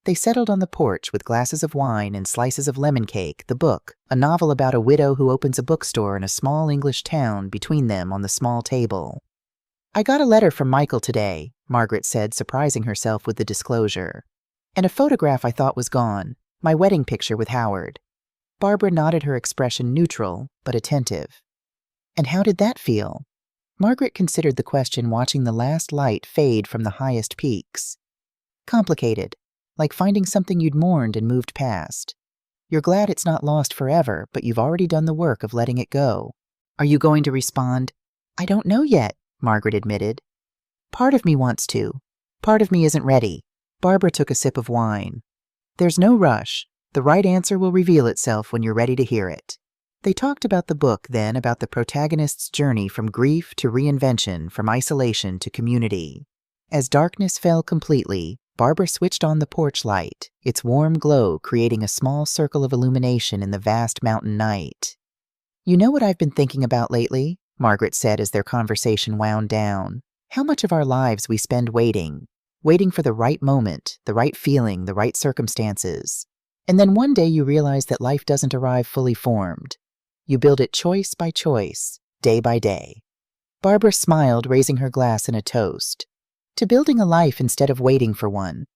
They settled on the porch with glasses of wine and slices of lemon cake, the book, a novel about a widow who opens a bookstore in a small English town, between them on the small table. "I got a letter from Michael today," Margaret said, surprising herself with the disclosure. "And a photograph I thought was gone, my wedding picture with Howard." Barbara nodded, her expression neutral but attentive. "And how did that feel?" Margaret considered the question, watching the last light fade from the highest peaks. "Complicated, like finding something you'd mourned and moved past. You're glad it's not lost forever, but you've already done the work of letting it go. Are you going to respond?" "I don't know yet," Margaret admitted. "Part of me wants to. Part of me isn't ready." Barbara took a sip of wine. "There's no rush. The right answer will reveal itself when you're ready to hear it." They talked about the book, then about the protagonist's journey from grief to reinvention, from isolation to community. As darkness fell completely, Barbara switched on the porch light, its warm glow creating a small circle of illumination in the vast mountain night. "You know what I've been thinking about lately?" Margaret said as their conversation wound down. "How much of our lives we spend waiting for the right moment, the right feeling, the right circumstances. And then one day you realize that life doesn't arrive fully formed. You build it choice by choice, day by day." Barbara smiled, raising her glass in a toast. To building a life instead of waiting for one.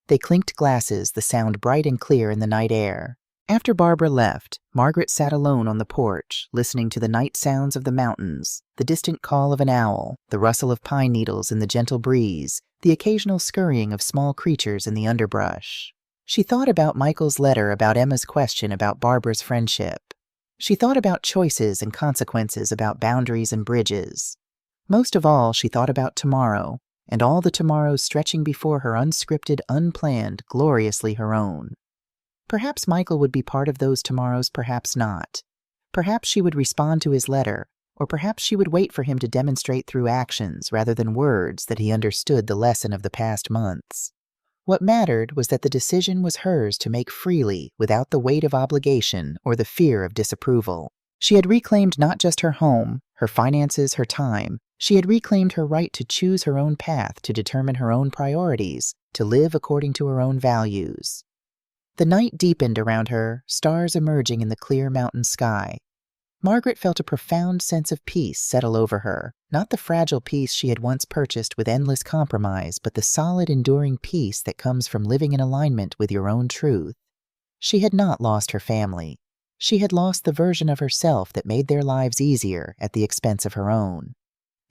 They clinked glasses, the sound bright and clear in the night air. After Barbara left, Margaret sat alone on the porch, listening to the night sounds of the mountains, the distant call of an owl, the rustle of pine needles in the gentle breeze, the occasional scurrying of small creatures in the underbrush. She thought about Michael's letter, about Emma's question, about Barbara's friendship. She thought about choices and consequences, about boundaries and bridges. Most of all, she thought about tomorrow, and all the tomorrows stretching before her, unscripted, unplanned, gloriously her own. Perhaps Michael would be part of those tomorrows, perhaps not. Perhaps she would respond to his letter, or perhaps she would wait for him to demonstrate through actions rather than words that he understood the lesson of the past months. What mattered was that the decision was hers to make freely, without the weight of obligation or the fear of disapproval. She had reclaimed not just her home, her finances, her time. She had reclaimed her right to choose her own path, to determine her own priorities, to live according to her own values. The night deepened around her, stars emerging in the clear mountain sky. Margaret felt a profound sense of peace settle over her, not the fragile peace she had once purchased with endless compromise, but the solid, enduring peace that comes from living in alignment with your own truth. She had not lost her family. She had lost the version of herself that made their lives easier at the expense of her own.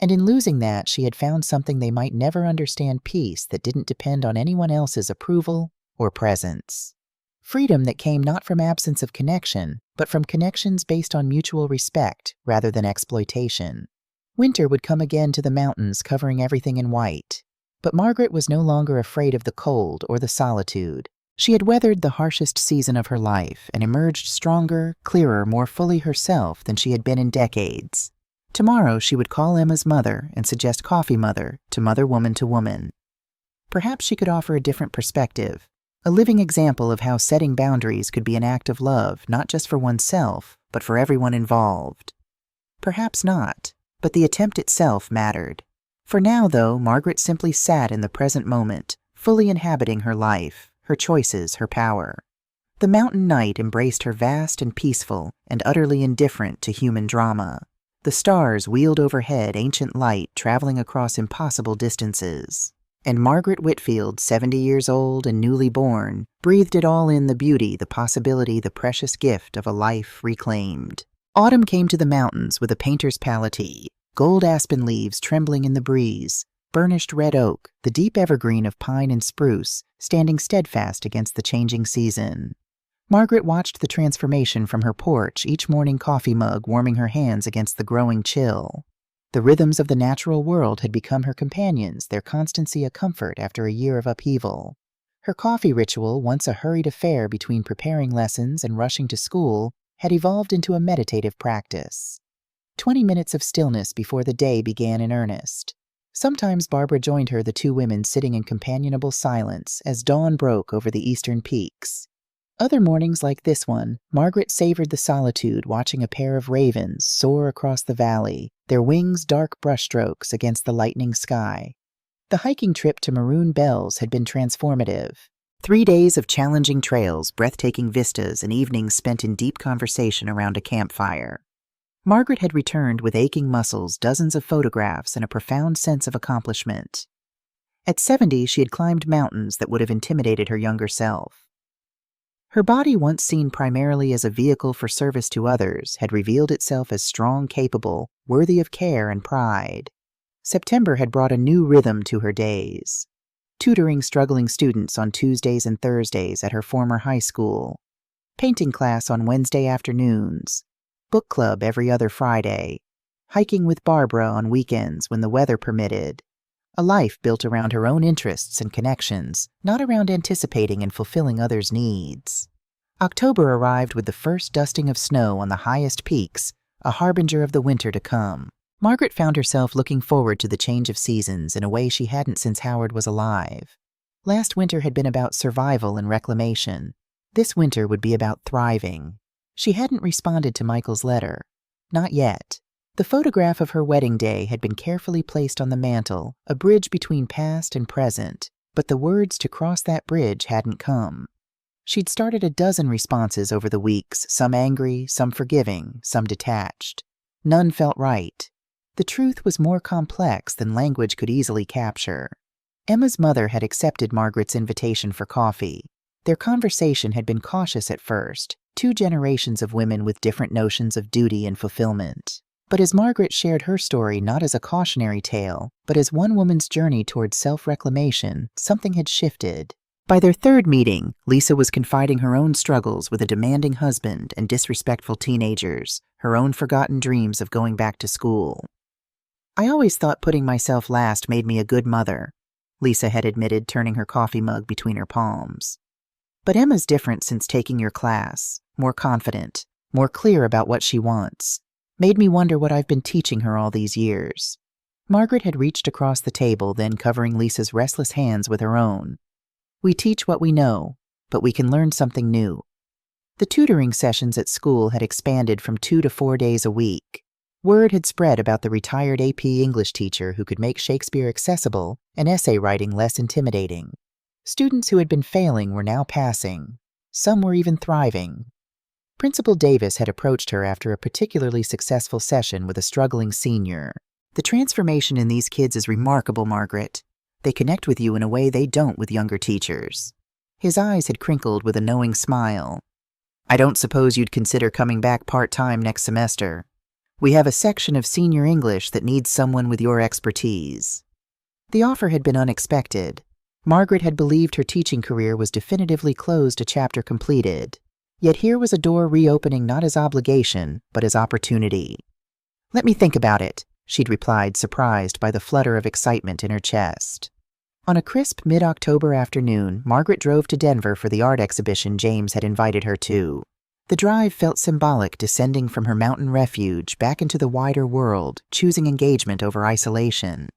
And in losing that, she had found something they might never understand: peace that didn't depend on anyone else's approval or presence. Freedom that came not from absence of connection, but from connections based on mutual respect rather than exploitation. Winter would come again to the mountains, covering everything in white. But Margaret was no longer afraid of the cold or the solitude. She had weathered the harshest season of her life and emerged stronger, clearer, more fully herself than she had been in decades. Tomorrow she would call Emma's mother and suggest coffee mother to mother woman to woman. Perhaps she could offer a different perspective, a living example of how setting boundaries could be an act of love, not just for oneself, but for everyone involved. Perhaps not, but the attempt itself mattered. For now, though, Margaret simply sat in the present moment, fully inhabiting her life, her choices, her power. The mountain night embraced her vast and peaceful and utterly indifferent to human drama. The stars wheeled overhead, ancient light traveling across impossible distances. And Margaret Whitfield, 70 years old and newly born, breathed it all in: the beauty, the possibility, the precious gift of a life reclaimed. Autumn came to the mountains with a painter's palette, gold aspen leaves trembling in the breeze, burnished red oak, the deep evergreen of pine and spruce, standing steadfast against the changing season. Margaret watched the transformation from her porch, each morning coffee mug warming her hands against the growing chill. The rhythms of the natural world had become her companions, their constancy a comfort after a year of upheaval. Her coffee ritual, once a hurried affair between preparing lessons and rushing to school, had evolved into a meditative practice. 20 minutes of stillness before the day began in earnest. Sometimes Barbara joined her, the two women sitting in companionable silence as dawn broke over the eastern peaks. Other mornings like this one, Margaret savored the solitude, watching a pair of ravens soar across the valley, their wings dark brushstrokes against the lightening sky. The hiking trip to Maroon Bells had been transformative. 3 days of challenging trails, breathtaking vistas, and evenings spent in deep conversation around a campfire. Margaret had returned with aching muscles, dozens of photographs, and a profound sense of accomplishment. At 70, she had climbed mountains that would have intimidated her younger self. Her body, once seen primarily as a vehicle for service to others, had revealed itself as strong, capable, worthy of care and pride. September had brought a new rhythm to her days. Tutoring struggling students on Tuesdays and Thursdays at her former high school. Painting class on Wednesday afternoons. Book club every other Friday. Hiking with Barbara on weekends when the weather permitted. A life built around her own interests and connections, not around anticipating and fulfilling others' needs. October arrived with the first dusting of snow on the highest peaks, a harbinger of the winter to come. Margaret found herself looking forward to the change of seasons in a way she hadn't since Howard was alive. Last winter had been about survival and reclamation. This winter would be about thriving. She hadn't responded to Michael's letter. Not yet. The photograph of her wedding day had been carefully placed on the mantel, a bridge between past and present, but the words to cross that bridge hadn't come. She'd started a dozen responses over the weeks, some angry, some forgiving, some detached. None felt right. The truth was more complex than language could easily capture. Emma's mother had accepted Margaret's invitation for coffee. Their conversation had been cautious at first, 2 generations of women with different notions of duty and fulfillment. But as Margaret shared her story not as a cautionary tale, but as one woman's journey towards self-reclamation, something had shifted. By their 3rd meeting, Lisa was confiding her own struggles with a demanding husband and disrespectful teenagers, her own forgotten dreams of going back to school. "I always thought putting myself last made me a good mother," Lisa had admitted, turning her coffee mug between her palms. "But Emma's different since taking your class, more confident, more clear about what she wants. Made me wonder what I've been teaching her all these years." Margaret had reached across the table, then covering Lisa's restless hands with her own. "We teach what we know, but we can learn something new." The tutoring sessions at school had expanded from 2 to 4 days a week. Word had spread about the retired AP English teacher who could make Shakespeare accessible and essay writing less intimidating. Students who had been failing were now passing. Some were even thriving. Principal Davis had approached her after a particularly successful session with a struggling senior. "The transformation in these kids is remarkable, Margaret. They connect with you in a way they don't with younger teachers." His eyes had crinkled with a knowing smile. "I don't suppose you'd consider coming back part-time next semester." We have a section of senior English that needs someone with your expertise. The offer had been unexpected. Margaret had believed her teaching career was definitively closed, a chapter completed. Yet here was a door reopening not as obligation, but as opportunity. "Let me think about it," she'd replied, surprised by the flutter of excitement in her chest. On a crisp mid-October afternoon, Margaret drove to Denver for the art exhibition James had invited her to. The drive felt symbolic, descending from her mountain refuge back into the wider world, choosing engagement over isolation.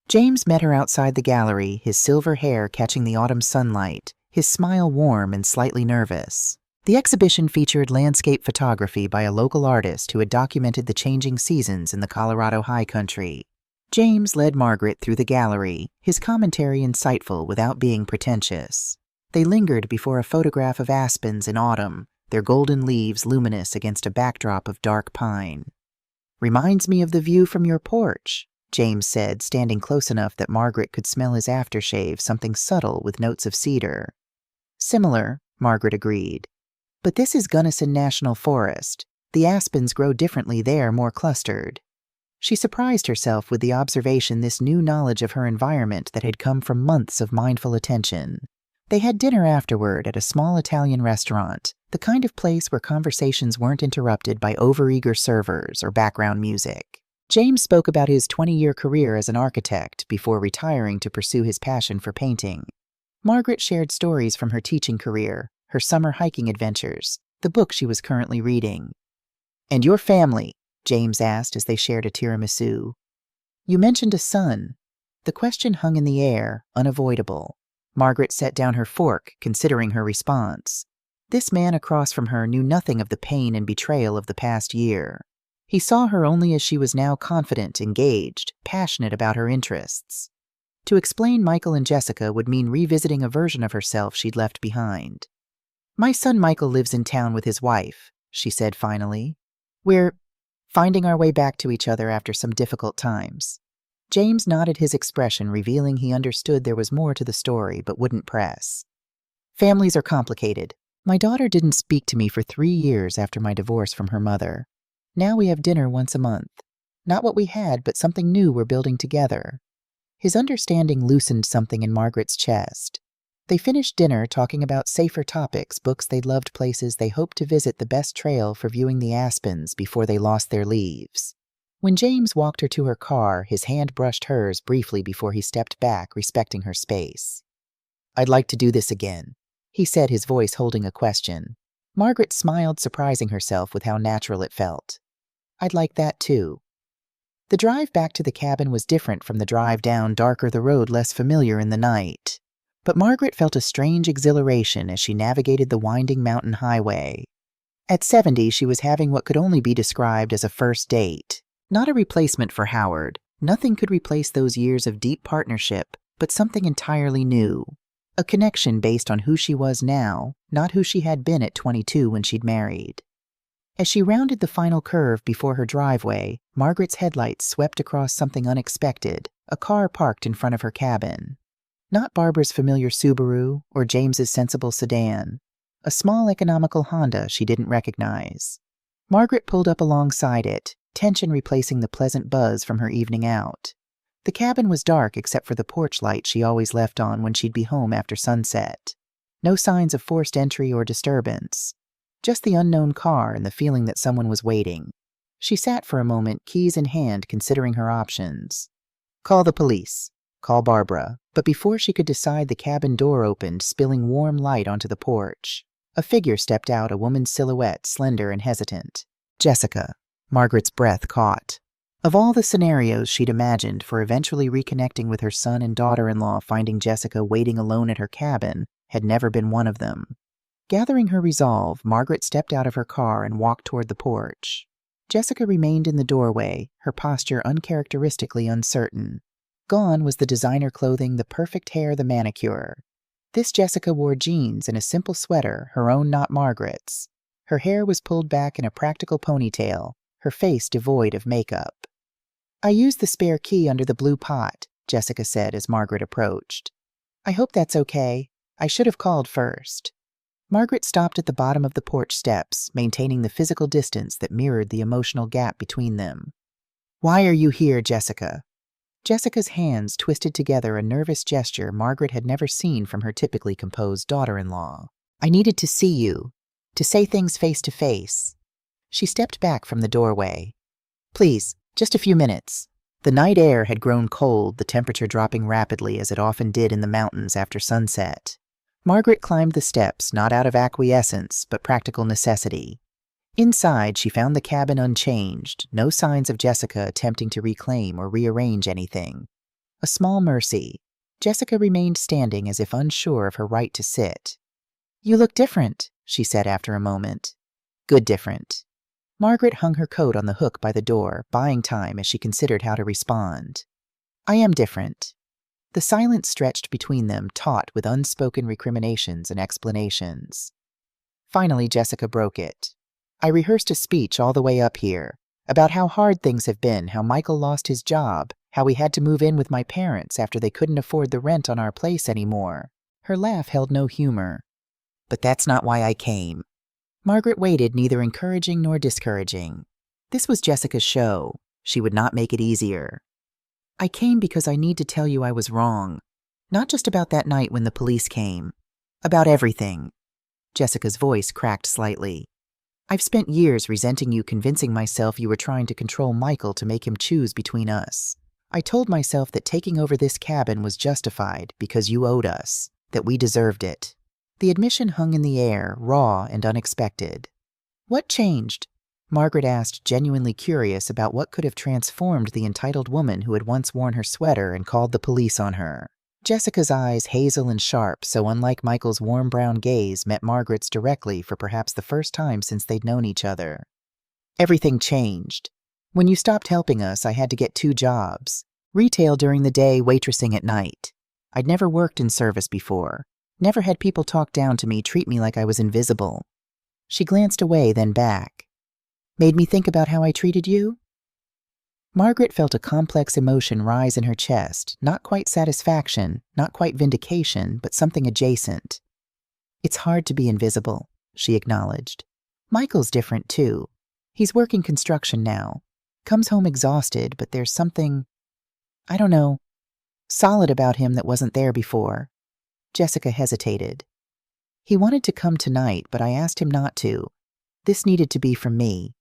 James met her outside the gallery, his silver hair catching the autumn sunlight, his smile warm and slightly nervous. The exhibition featured landscape photography by a local artist who had documented the changing seasons in the Colorado high country. James led Margaret through the gallery, his commentary insightful without being pretentious. They lingered before a photograph of aspens in autumn, their golden leaves luminous against a backdrop of dark pine. "Reminds me of the view from your porch," James said, standing close enough that Margaret could smell his aftershave, something subtle with notes of cedar. "Similar," Margaret agreed. "But this is Gunnison National Forest. The aspens grow differently there, more clustered." She surprised herself with the observation, this new knowledge of her environment that had come from months of mindful attention. They had dinner afterward at a small Italian restaurant, the kind of place where conversations weren't interrupted by overeager servers or background music. James spoke about his 20-year career as an architect before retiring to pursue his passion for painting. Margaret shared stories from her teaching career, her summer hiking adventures, the book she was currently reading. "And your family?" James asked as they shared a tiramisu. "You mentioned a son." The question hung in the air, unavoidable. Margaret set down her fork, considering her response. This man across from her knew nothing of the pain and betrayal of the past year. He saw her only as she was now confident, engaged, passionate about her interests. To explain Michael and Jessica would mean revisiting a version of herself she'd left behind. "My son Michael lives in town with his wife," she said finally. "We're finding our way back to each other after some difficult times." James nodded, his expression revealing he understood there was more to the story but wouldn't press. "Families are complicated. My daughter didn't speak to me for 3 years after my divorce from her mother. Now we have dinner once a month. Not what we had, but something new we're building together." His understanding loosened something in Margaret's chest. They finished dinner talking about safer topics, books they'd loved, places they hoped to visit, the best trail for viewing the aspens before they lost their leaves. When James walked her to her car, his hand brushed hers briefly before he stepped back, respecting her space. "I'd like to do this again," he said, his voice holding a question. Margaret smiled, surprising herself with how natural it felt. "I'd like that too." The drive back to the cabin was different from the drive down, darker the road, less familiar in the night. But Margaret felt a strange exhilaration as she navigated the winding mountain highway. At 70, she was having what could only be described as a first date. Not a replacement for Howard. Nothing could replace those years of deep partnership, but something entirely new. A connection based on who she was now, not who she had been at 22 when she'd married. As she rounded the final curve before her driveway, Margaret's headlights swept across something unexpected, a car parked in front of her cabin. Not Barbara's familiar Subaru or James's sensible sedan. A small economical Honda she didn't recognize. Margaret pulled up alongside it, tension replacing the pleasant buzz from her evening out. The cabin was dark except for the porch light she always left on when she'd be home after sunset. No signs of forced entry or disturbance. Just the unknown car and the feeling that someone was waiting. She sat for a moment, keys in hand, considering her options. Call the police. Call Barbara. But before she could decide, the cabin door opened, spilling warm light onto the porch. A figure stepped out, a woman's silhouette, slender and hesitant. Jessica. Margaret's breath caught. Of all the scenarios she'd imagined for eventually reconnecting with her son and daughter-in-law, finding Jessica waiting alone at her cabin had never been one of them. Gathering her resolve, Margaret stepped out of her car and walked toward the porch. Jessica remained in the doorway, her posture uncharacteristically uncertain. Gone was the designer clothing, the perfect hair, the manicure. This Jessica wore jeans and a simple sweater, her own, not Margaret's. Her hair was pulled back in a practical ponytail, her face devoid of makeup. "I used the spare key under the blue pot," Jessica said as Margaret approached. "I hope that's okay. I should have called first." Margaret stopped at the bottom of the porch steps, maintaining the physical distance that mirrored the emotional gap between them. "Why are you here, Jessica?" Jessica's hands twisted together, a nervous gesture Margaret had never seen from her typically composed daughter-in-law. "I needed to see you, to say things face to face." She stepped back from the doorway. "Please, just a few minutes." The night air had grown cold, the temperature dropping rapidly as it often did in the mountains after sunset. Margaret climbed the steps, not out of acquiescence, but practical necessity. Inside, she found the cabin unchanged, no signs of Jessica attempting to reclaim or rearrange anything. A small mercy. Jessica remained standing as if unsure of her right to sit. "You look different," she said after a moment. "Good different." Margaret hung her coat on the hook by the door, buying time as she considered how to respond. "I am different." The silence stretched between them, taut with unspoken recriminations and explanations. Finally, Jessica broke it. "I rehearsed a speech all the way up here, about how hard things have been, how Michael lost his job, how we had to move in with my parents after they couldn't afford the rent on our place anymore." Her laugh held no humor. "But that's not why I came." Margaret waited, neither encouraging nor discouraging. This was Jessica's show. She would not make it easier. "I came because I need to tell you I was wrong. Not just about that night when the police came. About everything." Jessica's voice cracked slightly. "I've spent years resenting you, convincing myself you were trying to control Michael to make him choose between us. I told myself that taking over this cabin was justified because you owed us, that we deserved it." The admission hung in the air, raw and unexpected. "What changed?" Margaret asked, genuinely curious about what could have transformed the entitled woman who had once worn her sweater and called the police on her. Jessica's eyes, hazel and sharp, so unlike Michael's warm brown gaze, met Margaret's directly for perhaps the first time since they'd known each other. "Everything changed. When you stopped helping us, I had to get 2 jobs. Retail during the day, waitressing at night. I'd never worked in service before. Never had people talk down to me, treat me like I was invisible." She glanced away, then back. "Made me think about how I treated you?" Margaret felt a complex emotion rise in her chest, not quite satisfaction, not quite vindication, but something adjacent. "It's hard to be invisible," she acknowledged. "Michael's different, too. He's working construction now. Comes home exhausted, but there's something, I don't know, solid about him that wasn't there before." Jessica hesitated. "He wanted to come tonight, but I asked him not to. This needed to be from me."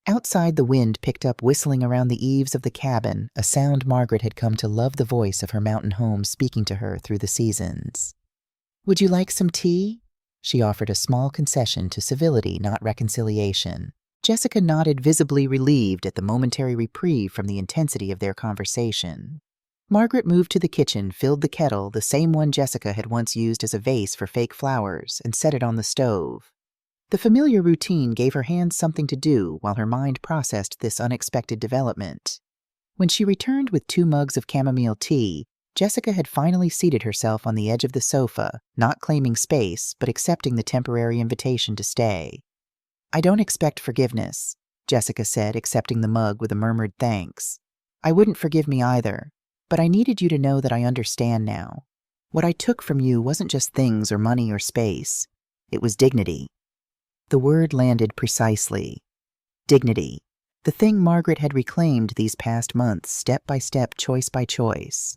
Outside, the wind picked up whistling around the eaves of the cabin, a sound Margaret had come to love the voice of her mountain home speaking to her through the seasons. "Would you like some tea?" She offered a small concession to civility, not reconciliation. Jessica nodded, visibly relieved at the momentary reprieve from the intensity of their conversation. Margaret moved to the kitchen, filled the kettle, the same one Jessica had once used as a vase for fake flowers, and set it on the stove. The familiar routine gave her hands something to do while her mind processed this unexpected development. When she returned with 2 mugs of chamomile tea, Jessica had finally seated herself on the edge of the sofa, not claiming space, but accepting the temporary invitation to stay. "I don't expect forgiveness," Jessica said, accepting the mug with a murmured thanks. "I wouldn't forgive me either. But I needed you to know that I understand now. What I took from you wasn't just things or money or space. It was dignity." The word landed precisely. Dignity. The thing Margaret had reclaimed these past months, step by step, choice by choice.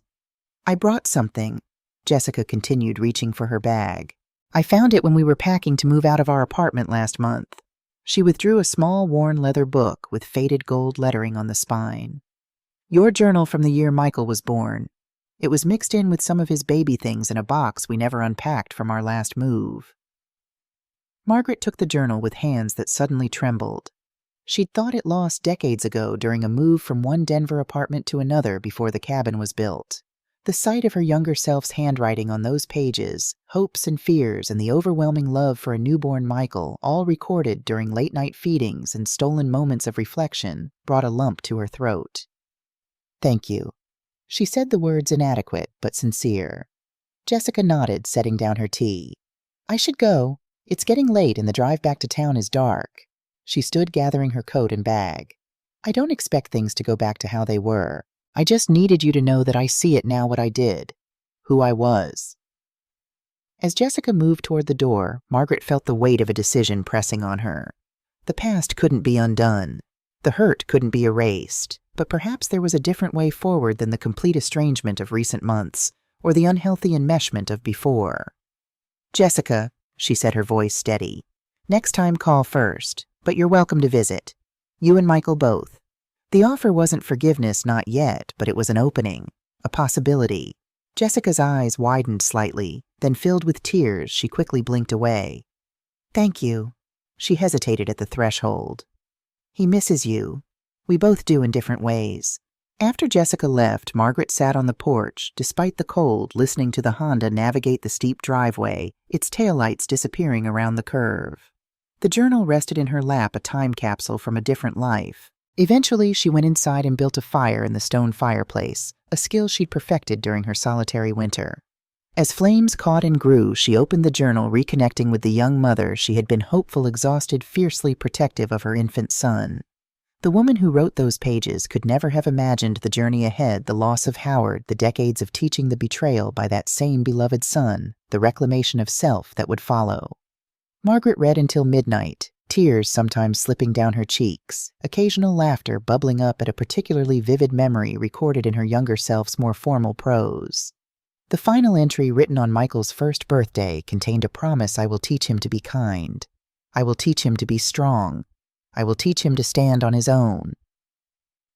"I brought something," Jessica continued, reaching for her bag. "I found it when we were packing to move out of our apartment last month." She withdrew a small, worn leather book with faded gold lettering on the spine. "Your journal from the year Michael was born. It was mixed in with some of his baby things in a box we never unpacked from our last move." Margaret took the journal with hands that suddenly trembled. She'd thought it lost decades ago during a move from one Denver apartment to another before the cabin was built. The sight of her younger self's handwriting on those pages, hopes and fears and the overwhelming love for a newborn Michael, all recorded during late-night feedings and stolen moments of reflection, brought a lump to her throat. "Thank you." She said the words inadequate but sincere. Jessica nodded, setting down her tea. "I should go. It's getting late and the drive back to town is dark." She stood gathering her coat and bag. "I don't expect things to go back to how they were. I just needed you to know that I see it now what I did. Who I was." As Jessica moved toward the door, Margaret felt the weight of a decision pressing on her. The past couldn't be undone. The hurt couldn't be erased. But perhaps there was a different way forward than the complete estrangement of recent months, or the unhealthy enmeshment of before. "Jessica," she said, her voice steady, "next time call first, but you're welcome to visit. You and Michael both." The offer wasn't forgiveness, not yet, but it was an opening, a possibility. Jessica's eyes widened slightly, then filled with tears, she quickly blinked away. "Thank you." She hesitated at the threshold. "He misses you. We both do in different ways." After Jessica left, Margaret sat on the porch, despite the cold, listening to the Honda navigate the steep driveway, its taillights disappearing around the curve. The journal rested in her lap, a time capsule from a different life. Eventually, she went inside and built a fire in the stone fireplace, a skill she'd perfected during her solitary winter. As flames caught and grew, she opened the journal, reconnecting with the young mother she had been, hopeful, exhausted, fiercely protective of her infant son. The woman who wrote those pages could never have imagined the journey ahead, the loss of Howard, the decades of teaching, the betrayal by that same beloved son, the reclamation of self that would follow. Margaret read until midnight, tears sometimes slipping down her cheeks, occasional laughter bubbling up at a particularly vivid memory recorded in her younger self's more formal prose. The final entry, written on Michael's first birthday, contained a promise: "I will teach him to be kind. I will teach him to be strong. I will teach him to stand on his own."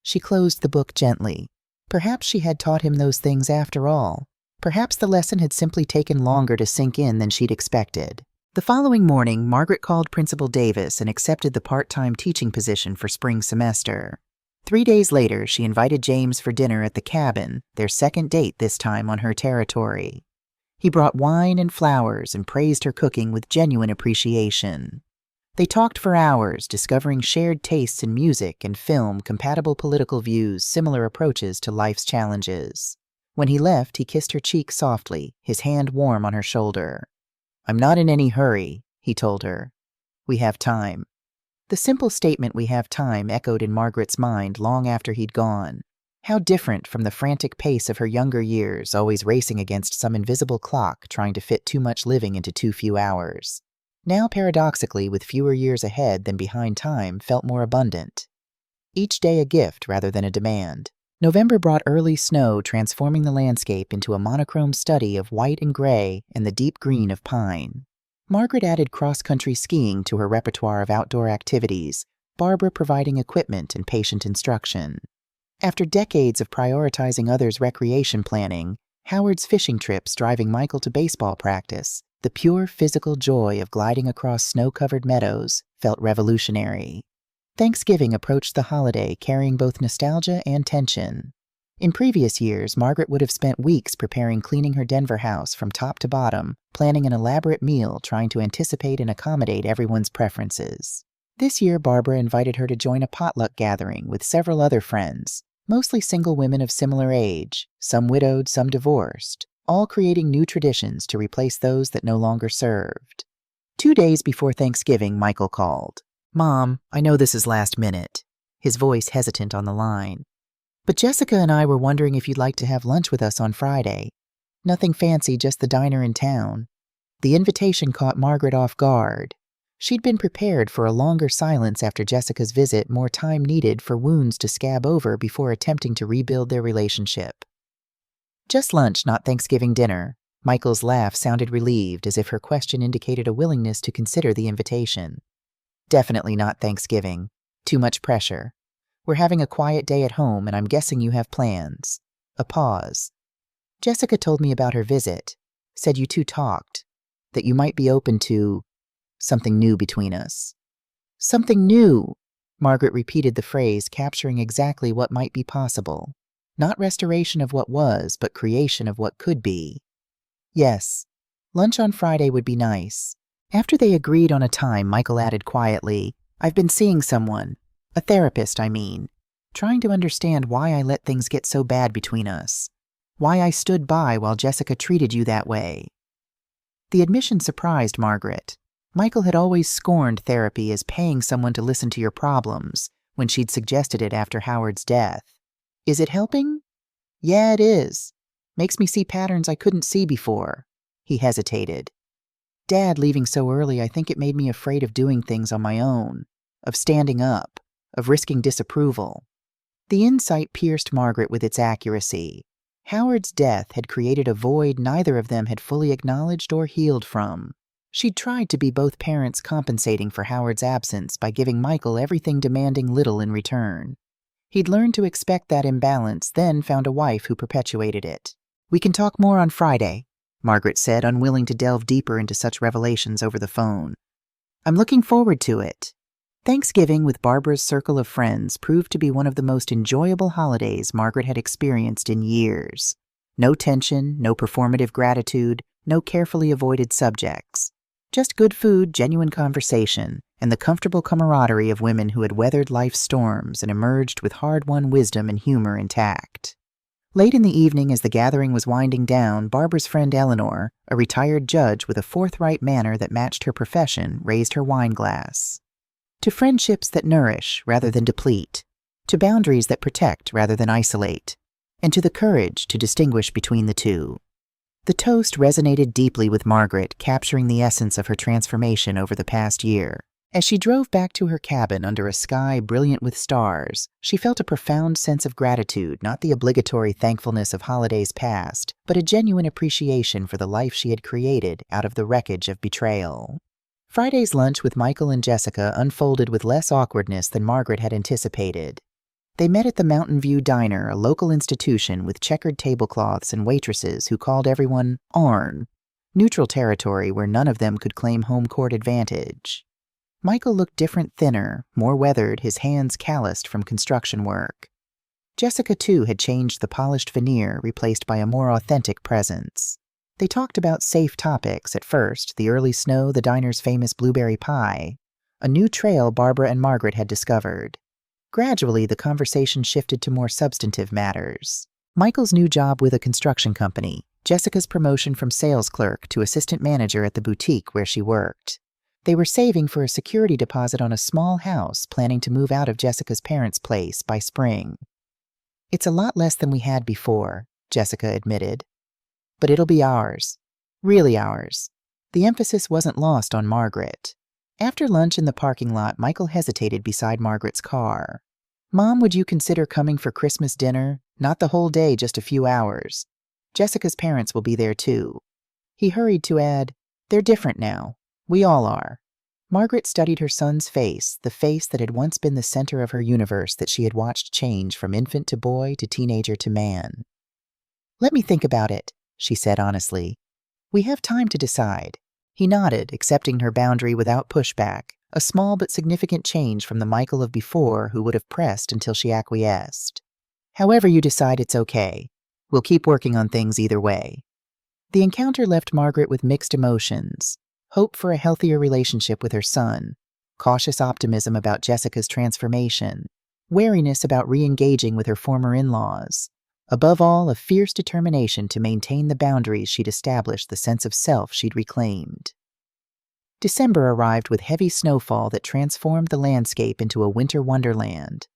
She closed the book gently. Perhaps she had taught him those things after all. Perhaps the lesson had simply taken longer to sink in than she'd expected. The following morning, Margaret called Principal Davis and accepted the part-time teaching position for spring semester. 3 days later, she invited James for dinner at the cabin, their second date this time on her territory. He brought wine and flowers and praised her cooking with genuine appreciation. They talked for hours, discovering shared tastes in music and film, compatible political views, similar approaches to life's challenges. When he left, he kissed her cheek softly, his hand warm on her shoulder. "I'm not in any hurry," he told her. "We have time." The simple statement, "we have time," echoed in Margaret's mind long after he'd gone. How different from the frantic pace of her younger years, always racing against some invisible clock, trying to fit too much living into too few hours. Now, paradoxically, with fewer years ahead than behind time, felt more abundant. Each day a gift rather than a demand. November brought early snow, transforming the landscape into a monochrome study of white and gray and the deep green of pine. Margaret added cross-country skiing to her repertoire of outdoor activities, Barbara providing equipment and patient instruction. After decades of prioritizing others' recreation planning, Howard's fishing trips driving Michael to baseball practice, the pure physical joy of gliding across snow-covered meadows, felt revolutionary. Thanksgiving approached the holiday, carrying both nostalgia and tension. In previous years, Margaret would have spent weeks preparing, cleaning her Denver house from top to bottom, planning an elaborate meal, trying to anticipate and accommodate everyone's preferences. This year, Barbara invited her to join a potluck gathering with several other friends, mostly single women of similar age, some widowed, some divorced, all creating new traditions to replace those that no longer served. 2 days before Thanksgiving, Michael called. "Mom, I know this is last minute," his voice hesitant on the line. "But Jessica and I were wondering if you'd like to have lunch with us on Friday. Nothing fancy, just the diner in town." The invitation caught Margaret off guard. She'd been prepared for a longer silence after Jessica's visit, more time needed for wounds to scab over before attempting to rebuild their relationship. "Just lunch, not Thanksgiving dinner." Michael's laugh sounded relieved, as if her question indicated a willingness to consider the invitation. "Definitely not Thanksgiving. Too much pressure. We're having a quiet day at home, and I'm guessing you have plans." A pause. "Jessica told me about her visit. Said you two talked. That you might be open to something new between us." "Something new!" Margaret repeated the phrase, capturing exactly what might be possible. Not restoration of what was, but creation of what could be. "Yes. Lunch on Friday would be nice." After they agreed on a time, Michael added quietly, "I've been seeing someone. A therapist, I mean. Trying to understand why I let things get so bad between us. Why I stood by while Jessica treated you that way." The admission surprised Margaret. Michael had always scorned therapy as paying someone to listen to your problems, when she'd suggested it after Howard's death. "Is it helping?" "Yeah, it is. Makes me see patterns I couldn't see before." He hesitated. Dad leaving so early, I think it made me afraid of doing things on my own, of standing up, of risking disapproval. The insight pierced Margaret with its accuracy. Howard's death had created a void neither of them had fully acknowledged or healed from. She'd tried to be both parents compensating for Howard's absence by giving Michael everything demanding little in return. He'd learned to expect that imbalance, then found a wife who perpetuated it. "We can talk more on Friday," Margaret said, unwilling to delve deeper into such revelations over the phone. "I'm looking forward to it." Thanksgiving with Barbara's circle of friends proved to be one of the most enjoyable holidays Margaret had experienced in years. No tension, no performative gratitude, no carefully avoided subjects. Just good food, genuine conversation, and the comfortable camaraderie of women who had weathered life's storms and emerged with hard-won wisdom and humor intact. Late in the evening, as the gathering was winding down, Barbara's friend Eleanor, a retired judge with a forthright manner that matched her profession, raised her wine glass. To friendships that nourish rather than deplete, to boundaries that protect rather than isolate, and to the courage to distinguish between the two. The toast resonated deeply with Margaret, capturing the essence of her transformation over the past year. As she drove back to her cabin under a sky brilliant with stars, she felt a profound sense of gratitude, not the obligatory thankfulness of holidays past, but a genuine appreciation for the life she had created out of the wreckage of betrayal. Friday's lunch with Michael and Jessica unfolded with less awkwardness than Margaret had anticipated. They met at the Mountain View Diner, a local institution with checkered tablecloths and waitresses who called everyone "Arn," neutral territory where none of them could claim home court advantage. Michael looked different, thinner, more weathered, his hands calloused from construction work. Jessica, too, had changed the polished veneer, replaced by a more authentic presence. They talked about safe topics at first, the early snow, the diner's famous blueberry pie, a new trail Barbara and Margaret had discovered. Gradually, the conversation shifted to more substantive matters. Michael's new job with a construction company, Jessica's promotion from sales clerk to assistant manager at the boutique where she worked. They were saving for a security deposit on a small house, planning to move out of Jessica's parents' place by spring. "It's a lot less than we had before," Jessica admitted. "But it'll be ours. Really ours." The emphasis wasn't lost on Margaret. After lunch in the parking lot, Michael hesitated beside Margaret's car. "Mom, would you consider coming for Christmas dinner? Not the whole day, just a few hours. Jessica's parents will be there too." He hurried to add, "They're different now. We all are." Margaret studied her son's face, the face that had once been the center of her universe that she had watched change from infant to boy to teenager to man. "Let me think about it," she said honestly. "We have time to decide." He nodded, accepting her boundary without pushback, a small but significant change from the Michael of before who would have pressed until she acquiesced. "However you decide, it's okay. We'll keep working on things either way." The encounter left Margaret with mixed emotions. Hope for a healthier relationship with her son, cautious optimism about Jessica's transformation, wariness about re-engaging with her former in-laws. Above all, a fierce determination to maintain the boundaries she'd established, the sense of self she'd reclaimed. December arrived with heavy snowfall that transformed the landscape into a winter wonderland.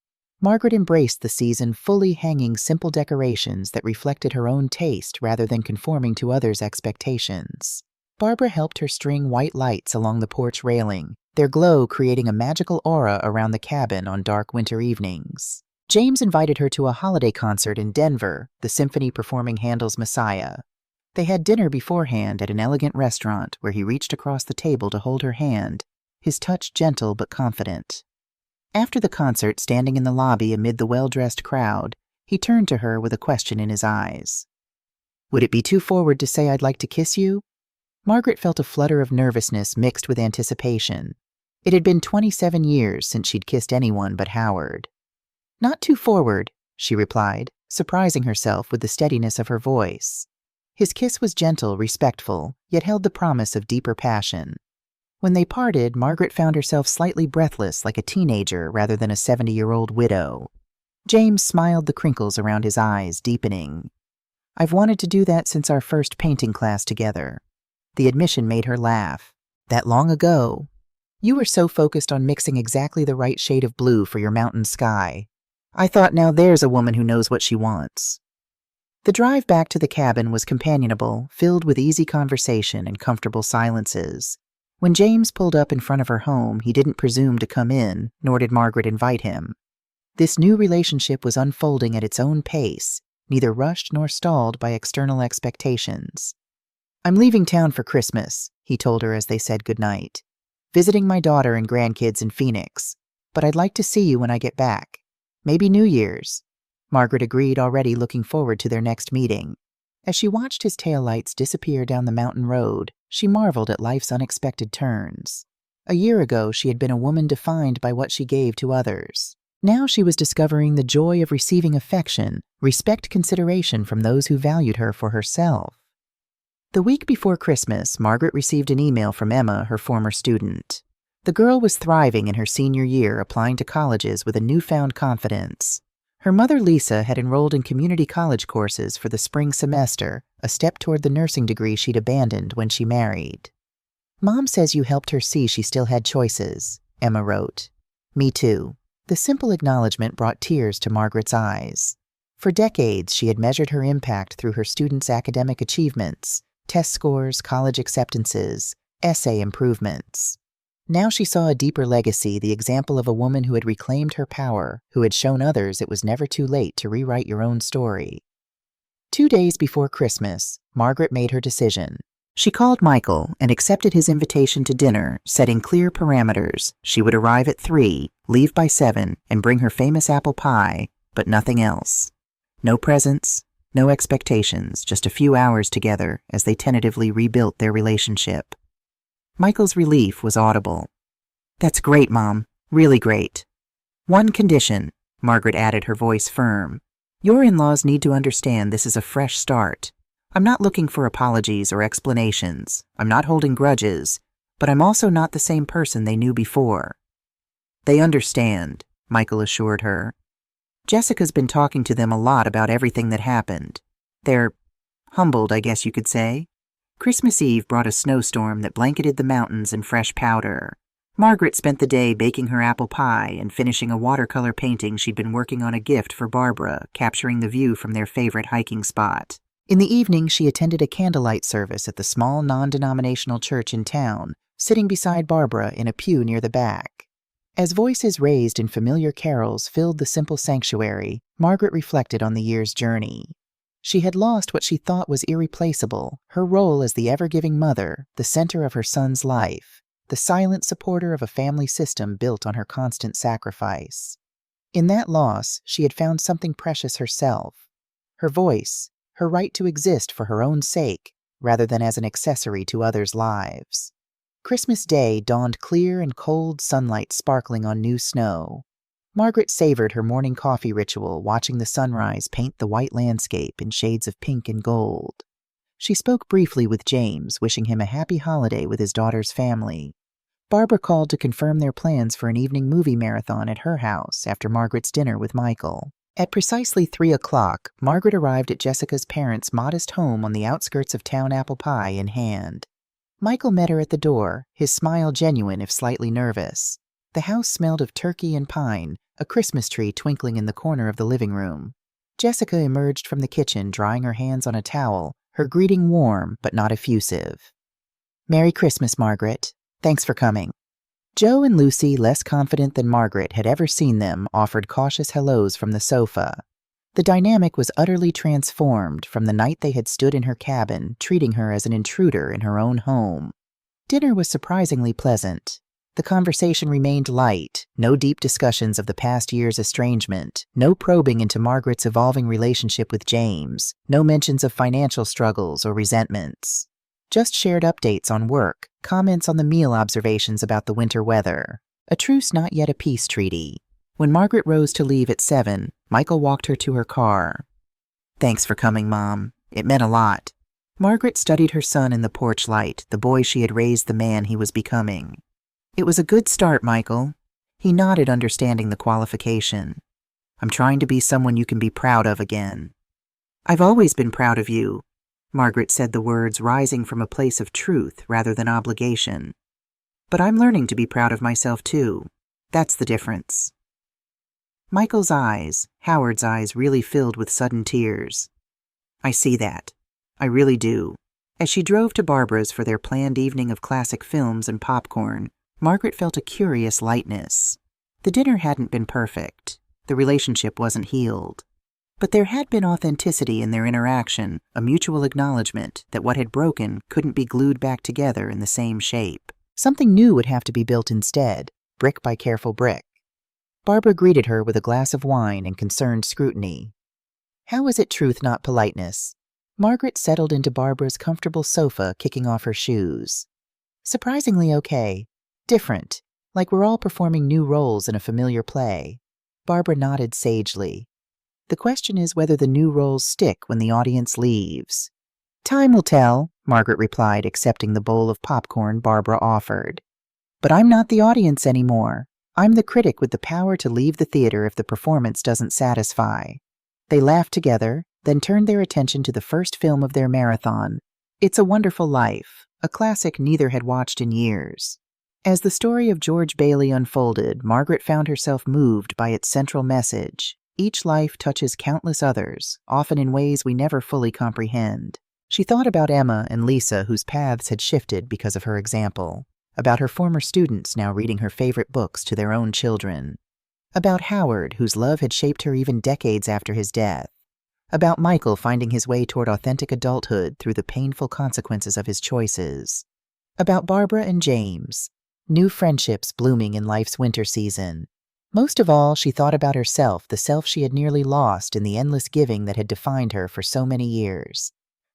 Margaret embraced the season, fully hanging simple decorations that reflected her own taste rather than conforming to others' expectations. Barbara helped her string white lights along the porch railing, their glow creating a magical aura around the cabin on dark winter evenings. James invited her to a holiday concert in Denver, the symphony performing Handel's Messiah. They had dinner beforehand at an elegant restaurant where he reached across the table to hold her hand, his touch gentle but confident. After the concert, standing in the lobby amid the well-dressed crowd, he turned to her with a question in his eyes. "Would it be too forward to say I'd like to kiss you?" Margaret felt a flutter of nervousness mixed with anticipation. It had been 27 years since she'd kissed anyone but Howard. "Not too forward," she replied, surprising herself with the steadiness of her voice. His kiss was gentle, respectful, yet held the promise of deeper passion. When they parted, Margaret found herself slightly breathless, like a teenager rather than a 70-year-old widow. James smiled, the crinkles around his eyes deepening. "I've wanted to do that since our first painting class together." The admission made her laugh. "That long ago? You were so focused on mixing exactly the right shade of blue for your mountain sky. I thought, now there's a woman who knows what she wants." The drive back to the cabin was companionable, filled with easy conversation and comfortable silences. When James pulled up in front of her home, he didn't presume to come in, nor did Margaret invite him. This new relationship was unfolding at its own pace, neither rushed nor stalled by external expectations. "I'm leaving town for Christmas," he told her as they said goodnight. "Visiting my daughter and grandkids in Phoenix. But I'd like to see you when I get back. Maybe New Year's." Margaret agreed, already looking forward to their next meeting. As she watched his taillights disappear down the mountain road, she marveled at life's unexpected turns. A year ago, she had been a woman defined by what she gave to others. Now she was discovering the joy of receiving affection, respect, consideration from those who valued her for herself. The week before Christmas, Margaret received an email from Emma, her former student. The girl was thriving in her senior year, applying to colleges with a newfound confidence. Her mother, Lisa, had enrolled in community college courses for the spring semester, a step toward the nursing degree she'd abandoned when she married. "Mom says you helped her see she still had choices," Emma wrote. "Me too." The simple acknowledgement brought tears to Margaret's eyes. For decades, she had measured her impact through her students' academic achievements, test scores, college acceptances, essay improvements. Now she saw a deeper legacy, the example of a woman who had reclaimed her power, who had shown others it was never too late to rewrite your own story. 2 days before Christmas, Margaret made her decision. She called Michael and accepted his invitation to dinner, setting clear parameters. She would arrive at 3, leave by 7, and bring her famous apple pie, but nothing else. No presents, no expectations, just a few hours together as they tentatively rebuilt their relationship. Michael's relief was audible. "That's great, Mom. Really great. One condition," Margaret added, her voice firm. "Your in-laws need to understand this is a fresh start. I'm not looking for apologies or explanations. I'm not holding grudges, but I'm also not the same person they knew before." "They understand," Michael assured her. "Jessica's been talking to them a lot about everything that happened. They're humbled, I guess you could say." Christmas Eve brought a snowstorm that blanketed the mountains in fresh powder. Margaret spent the day baking her apple pie and finishing a watercolor painting she'd been working on, a gift for Barbara, capturing the view from their favorite hiking spot. In the evening, she attended a candlelight service at the small non-denominational church in town, sitting beside Barbara in a pew near the back. As voices raised in familiar carols filled the simple sanctuary, Margaret reflected on the year's journey. She had lost what she thought was irreplaceable, her role as the ever-giving mother, the center of her son's life, the silent supporter of a family system built on her constant sacrifice. In that loss, she had found something precious herself: her voice, her right to exist for her own sake, rather than as an accessory to others' lives. Christmas Day dawned clear and cold, sunlight sparkling on new snow. Margaret savored her morning coffee ritual, watching the sunrise paint the white landscape in shades of pink and gold. She spoke briefly with James, wishing him a happy holiday with his daughter's family. Barbara called to confirm their plans for an evening movie marathon at her house after Margaret's dinner with Michael. At precisely 3 o'clock, Margaret arrived at Jessica's parents' modest home on the outskirts of town, apple pie in hand. Michael met her at the door, his smile genuine if slightly nervous. The house smelled of turkey and pine, a Christmas tree twinkling in the corner of the living room. Jessica emerged from the kitchen, drying her hands on a towel, her greeting warm but not effusive. "Merry Christmas, Margaret. Thanks for coming." Joe and Lucy, less confident than Margaret had ever seen them, offered cautious hellos from the sofa. The dynamic was utterly transformed from the night they had stood in her cabin, treating her as an intruder in her own home. Dinner was surprisingly pleasant. The conversation remained light, no deep discussions of the past year's estrangement, no probing into Margaret's evolving relationship with James, no mentions of financial struggles or resentments. Just shared updates on work, comments on the meal, observations about the winter weather. A truce, not yet a peace treaty. When Margaret rose to leave at 7, Michael walked her to her car. "Thanks for coming, Mom. It meant a lot." Margaret studied her son in the porch light, the boy she had raised, the man he was becoming. "It was a good start, Michael." He nodded, understanding the qualification. "I'm trying to be someone you can be proud of again." "I've always been proud of you," Margaret said, the words rising from a place of truth rather than obligation. "But I'm learning to be proud of myself too. That's the difference." Michael's eyes, Howard's eyes, really filled with sudden tears. I see that. I really do. As she drove to Barbara's for their planned evening of classic films and popcorn, Margaret felt a curious lightness. The dinner hadn't been perfect. The relationship wasn't healed. But there had been authenticity in their interaction, a mutual acknowledgement that what had broken couldn't be glued back together in the same shape. Something new would have to be built instead, brick by careful brick. Barbara greeted her with a glass of wine and concerned scrutiny. How is it truth, not politeness? Margaret settled into Barbara's comfortable sofa, kicking off her shoes. Surprisingly okay. Different, like we're all performing new roles in a familiar play. Barbara nodded sagely. The question is whether the new roles stick when the audience leaves. Time will tell, Margaret replied, accepting the bowl of popcorn Barbara offered. But I'm not the audience anymore. I'm the critic with the power to leave the theater if the performance doesn't satisfy. They laughed together, then turned their attention to the first film of their marathon, It's a Wonderful Life, a classic neither had watched in years. As the story of George Bailey unfolded, Margaret found herself moved by its central message. Each life touches countless others, often in ways we never fully comprehend. She thought about Emma and Lisa, whose paths had shifted because of her example. About her former students now reading her favorite books to their own children. About Howard, whose love had shaped her even decades after his death. About Michael finding his way toward authentic adulthood through the painful consequences of his choices. About Barbara and James, new friendships blooming in life's winter season. Most of all, she thought about herself, the self she had nearly lost in the endless giving that had defined her for so many years.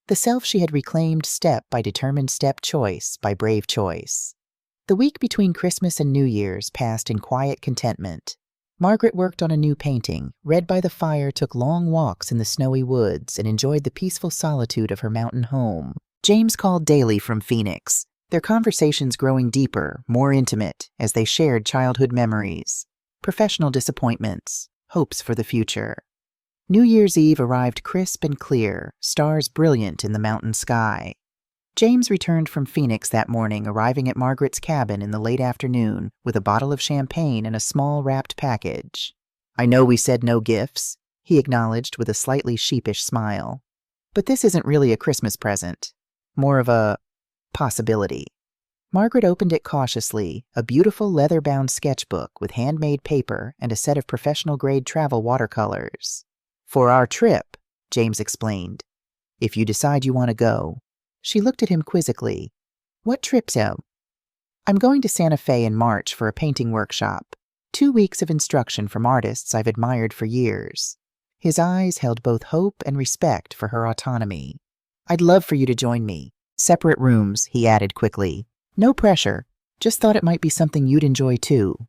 The self she had reclaimed step by determined step, choice by brave choice. The week between Christmas and New Year's passed in quiet contentment. Margaret worked on a new painting, read by the fire, took long walks in the snowy woods, and enjoyed the peaceful solitude of her mountain home. James called daily from Phoenix, their conversations growing deeper, more intimate, as they shared childhood memories, professional disappointments, hopes for the future. New Year's Eve arrived crisp and clear, stars brilliant in the mountain sky. James returned from Phoenix that morning, arriving at Margaret's cabin in the late afternoon with a bottle of champagne and a small wrapped package. I know we said no gifts, he acknowledged with a slightly sheepish smile. But this isn't really a Christmas present. More of a possibility. Margaret opened it cautiously, a beautiful leather-bound sketchbook with handmade paper and a set of professional-grade travel watercolors. For our trip, James explained. If you decide you want to go. She looked at him quizzically. What trip, Em? I'm going to Santa Fe in March for a painting workshop. 2 weeks of instruction from artists I've admired for years. His eyes held both hope and respect for her autonomy. I'd love for you to join me. Separate rooms, he added quickly. No pressure. Just thought it might be something you'd enjoy too.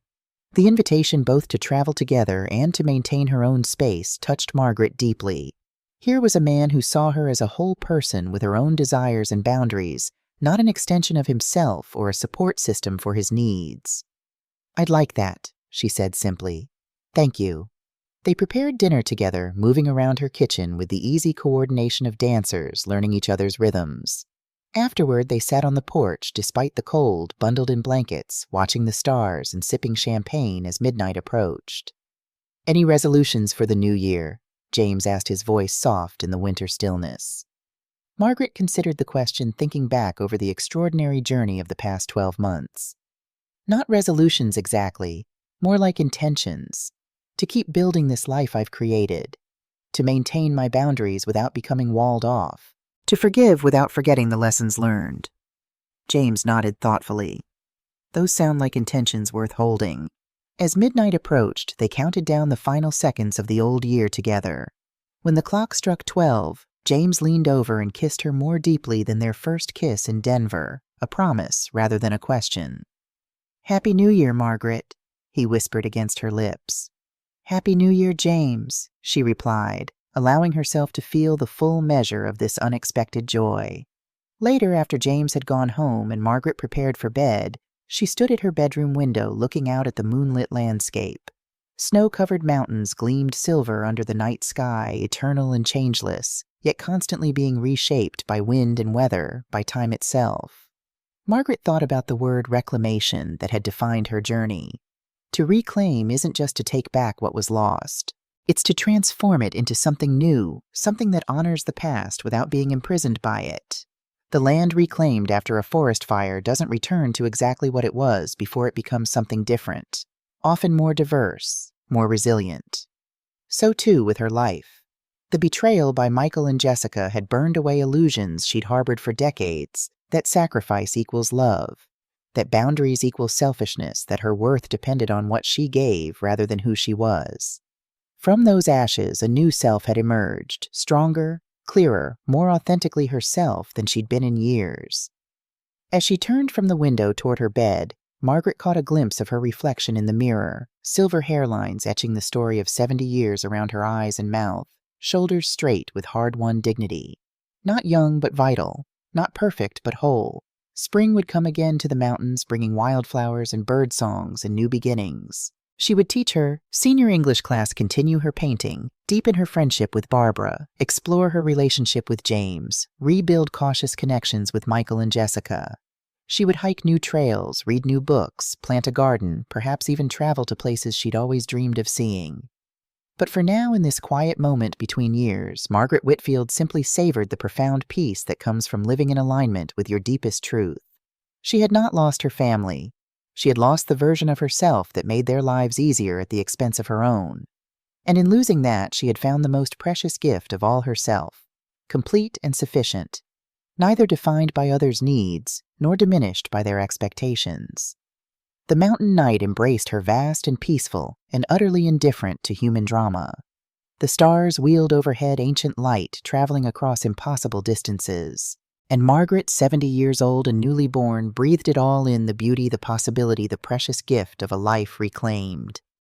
The invitation both to travel together and to maintain her own space touched Margaret deeply. Here was a man who saw her as a whole person with her own desires and boundaries, not an extension of himself or a support system for his needs. I'd like that, she said simply. Thank you. They prepared dinner together, moving around her kitchen with the easy coordination of dancers learning each other's rhythms. Afterward, they sat on the porch, despite the cold, bundled in blankets, watching the stars and sipping champagne as midnight approached. Any resolutions for the new year? James asked, his voice soft in the winter stillness. Margaret considered the question, thinking back over the extraordinary journey of the past 12 months. Not resolutions exactly, more like intentions. To keep building this life I've created. To maintain my boundaries without becoming walled off. To forgive without forgetting the lessons learned. James nodded thoughtfully. Those sound like intentions worth holding. As midnight approached, they counted down the final seconds of the old year together. When the clock struck 12, James leaned over and kissed her more deeply than their first kiss in Denver, a promise rather than a question. Happy New Year, Margaret, he whispered against her lips. Happy New Year, James, she replied, allowing herself to feel the full measure of this unexpected joy. Later, after James had gone home and Margaret prepared for bed, she stood at her bedroom window looking out at the moonlit landscape. Snow-covered mountains gleamed silver under the night sky, eternal and changeless, yet constantly being reshaped by wind and weather, by time itself. Margaret thought about the word reclamation that had defined her journey. To reclaim isn't just to take back what was lost. It's to transform it into something new, something that honors the past without being imprisoned by it. The land reclaimed after a forest fire doesn't return to exactly what it was before it becomes something different, often more diverse, more resilient. So too with her life. The betrayal by Michael and Jessica had burned away illusions she'd harbored for decades, that sacrifice equals love, that boundaries equal selfishness, that her worth depended on what she gave rather than who she was. From those ashes, a new self had emerged, stronger, clearer, more authentically herself than she'd been in years. As she turned from the window toward her bed, Margaret caught a glimpse of her reflection in the mirror, silver hairlines etching the story of 70 years around her eyes and mouth, shoulders straight with hard-won dignity. Not young but vital, not perfect but whole. Spring would come again to the mountains, bringing wildflowers and bird songs and new beginnings. She would teach her senior English class, continue her painting, deepen her friendship with Barbara, explore her relationship with James, rebuild cautious connections with Michael and Jessica. She would hike new trails, read new books, plant a garden, perhaps even travel to places she'd always dreamed of seeing. But for now, in this quiet moment between years, Margaret Whitfield simply savored the profound peace that comes from living in alignment with your deepest truth. She had not lost her family. She had lost the version of herself that made their lives easier at the expense of her own. And in losing that, she had found the most precious gift of all herself, complete and sufficient, neither defined by others' needs, nor diminished by their expectations. The mountain night embraced her vast and peaceful, and utterly indifferent to human drama. The stars wheeled overhead ancient light, traveling across impossible distances. And Margaret, 70 years old and newly born, breathed it all in, the beauty, the possibility, the precious gift of a life reclaimed.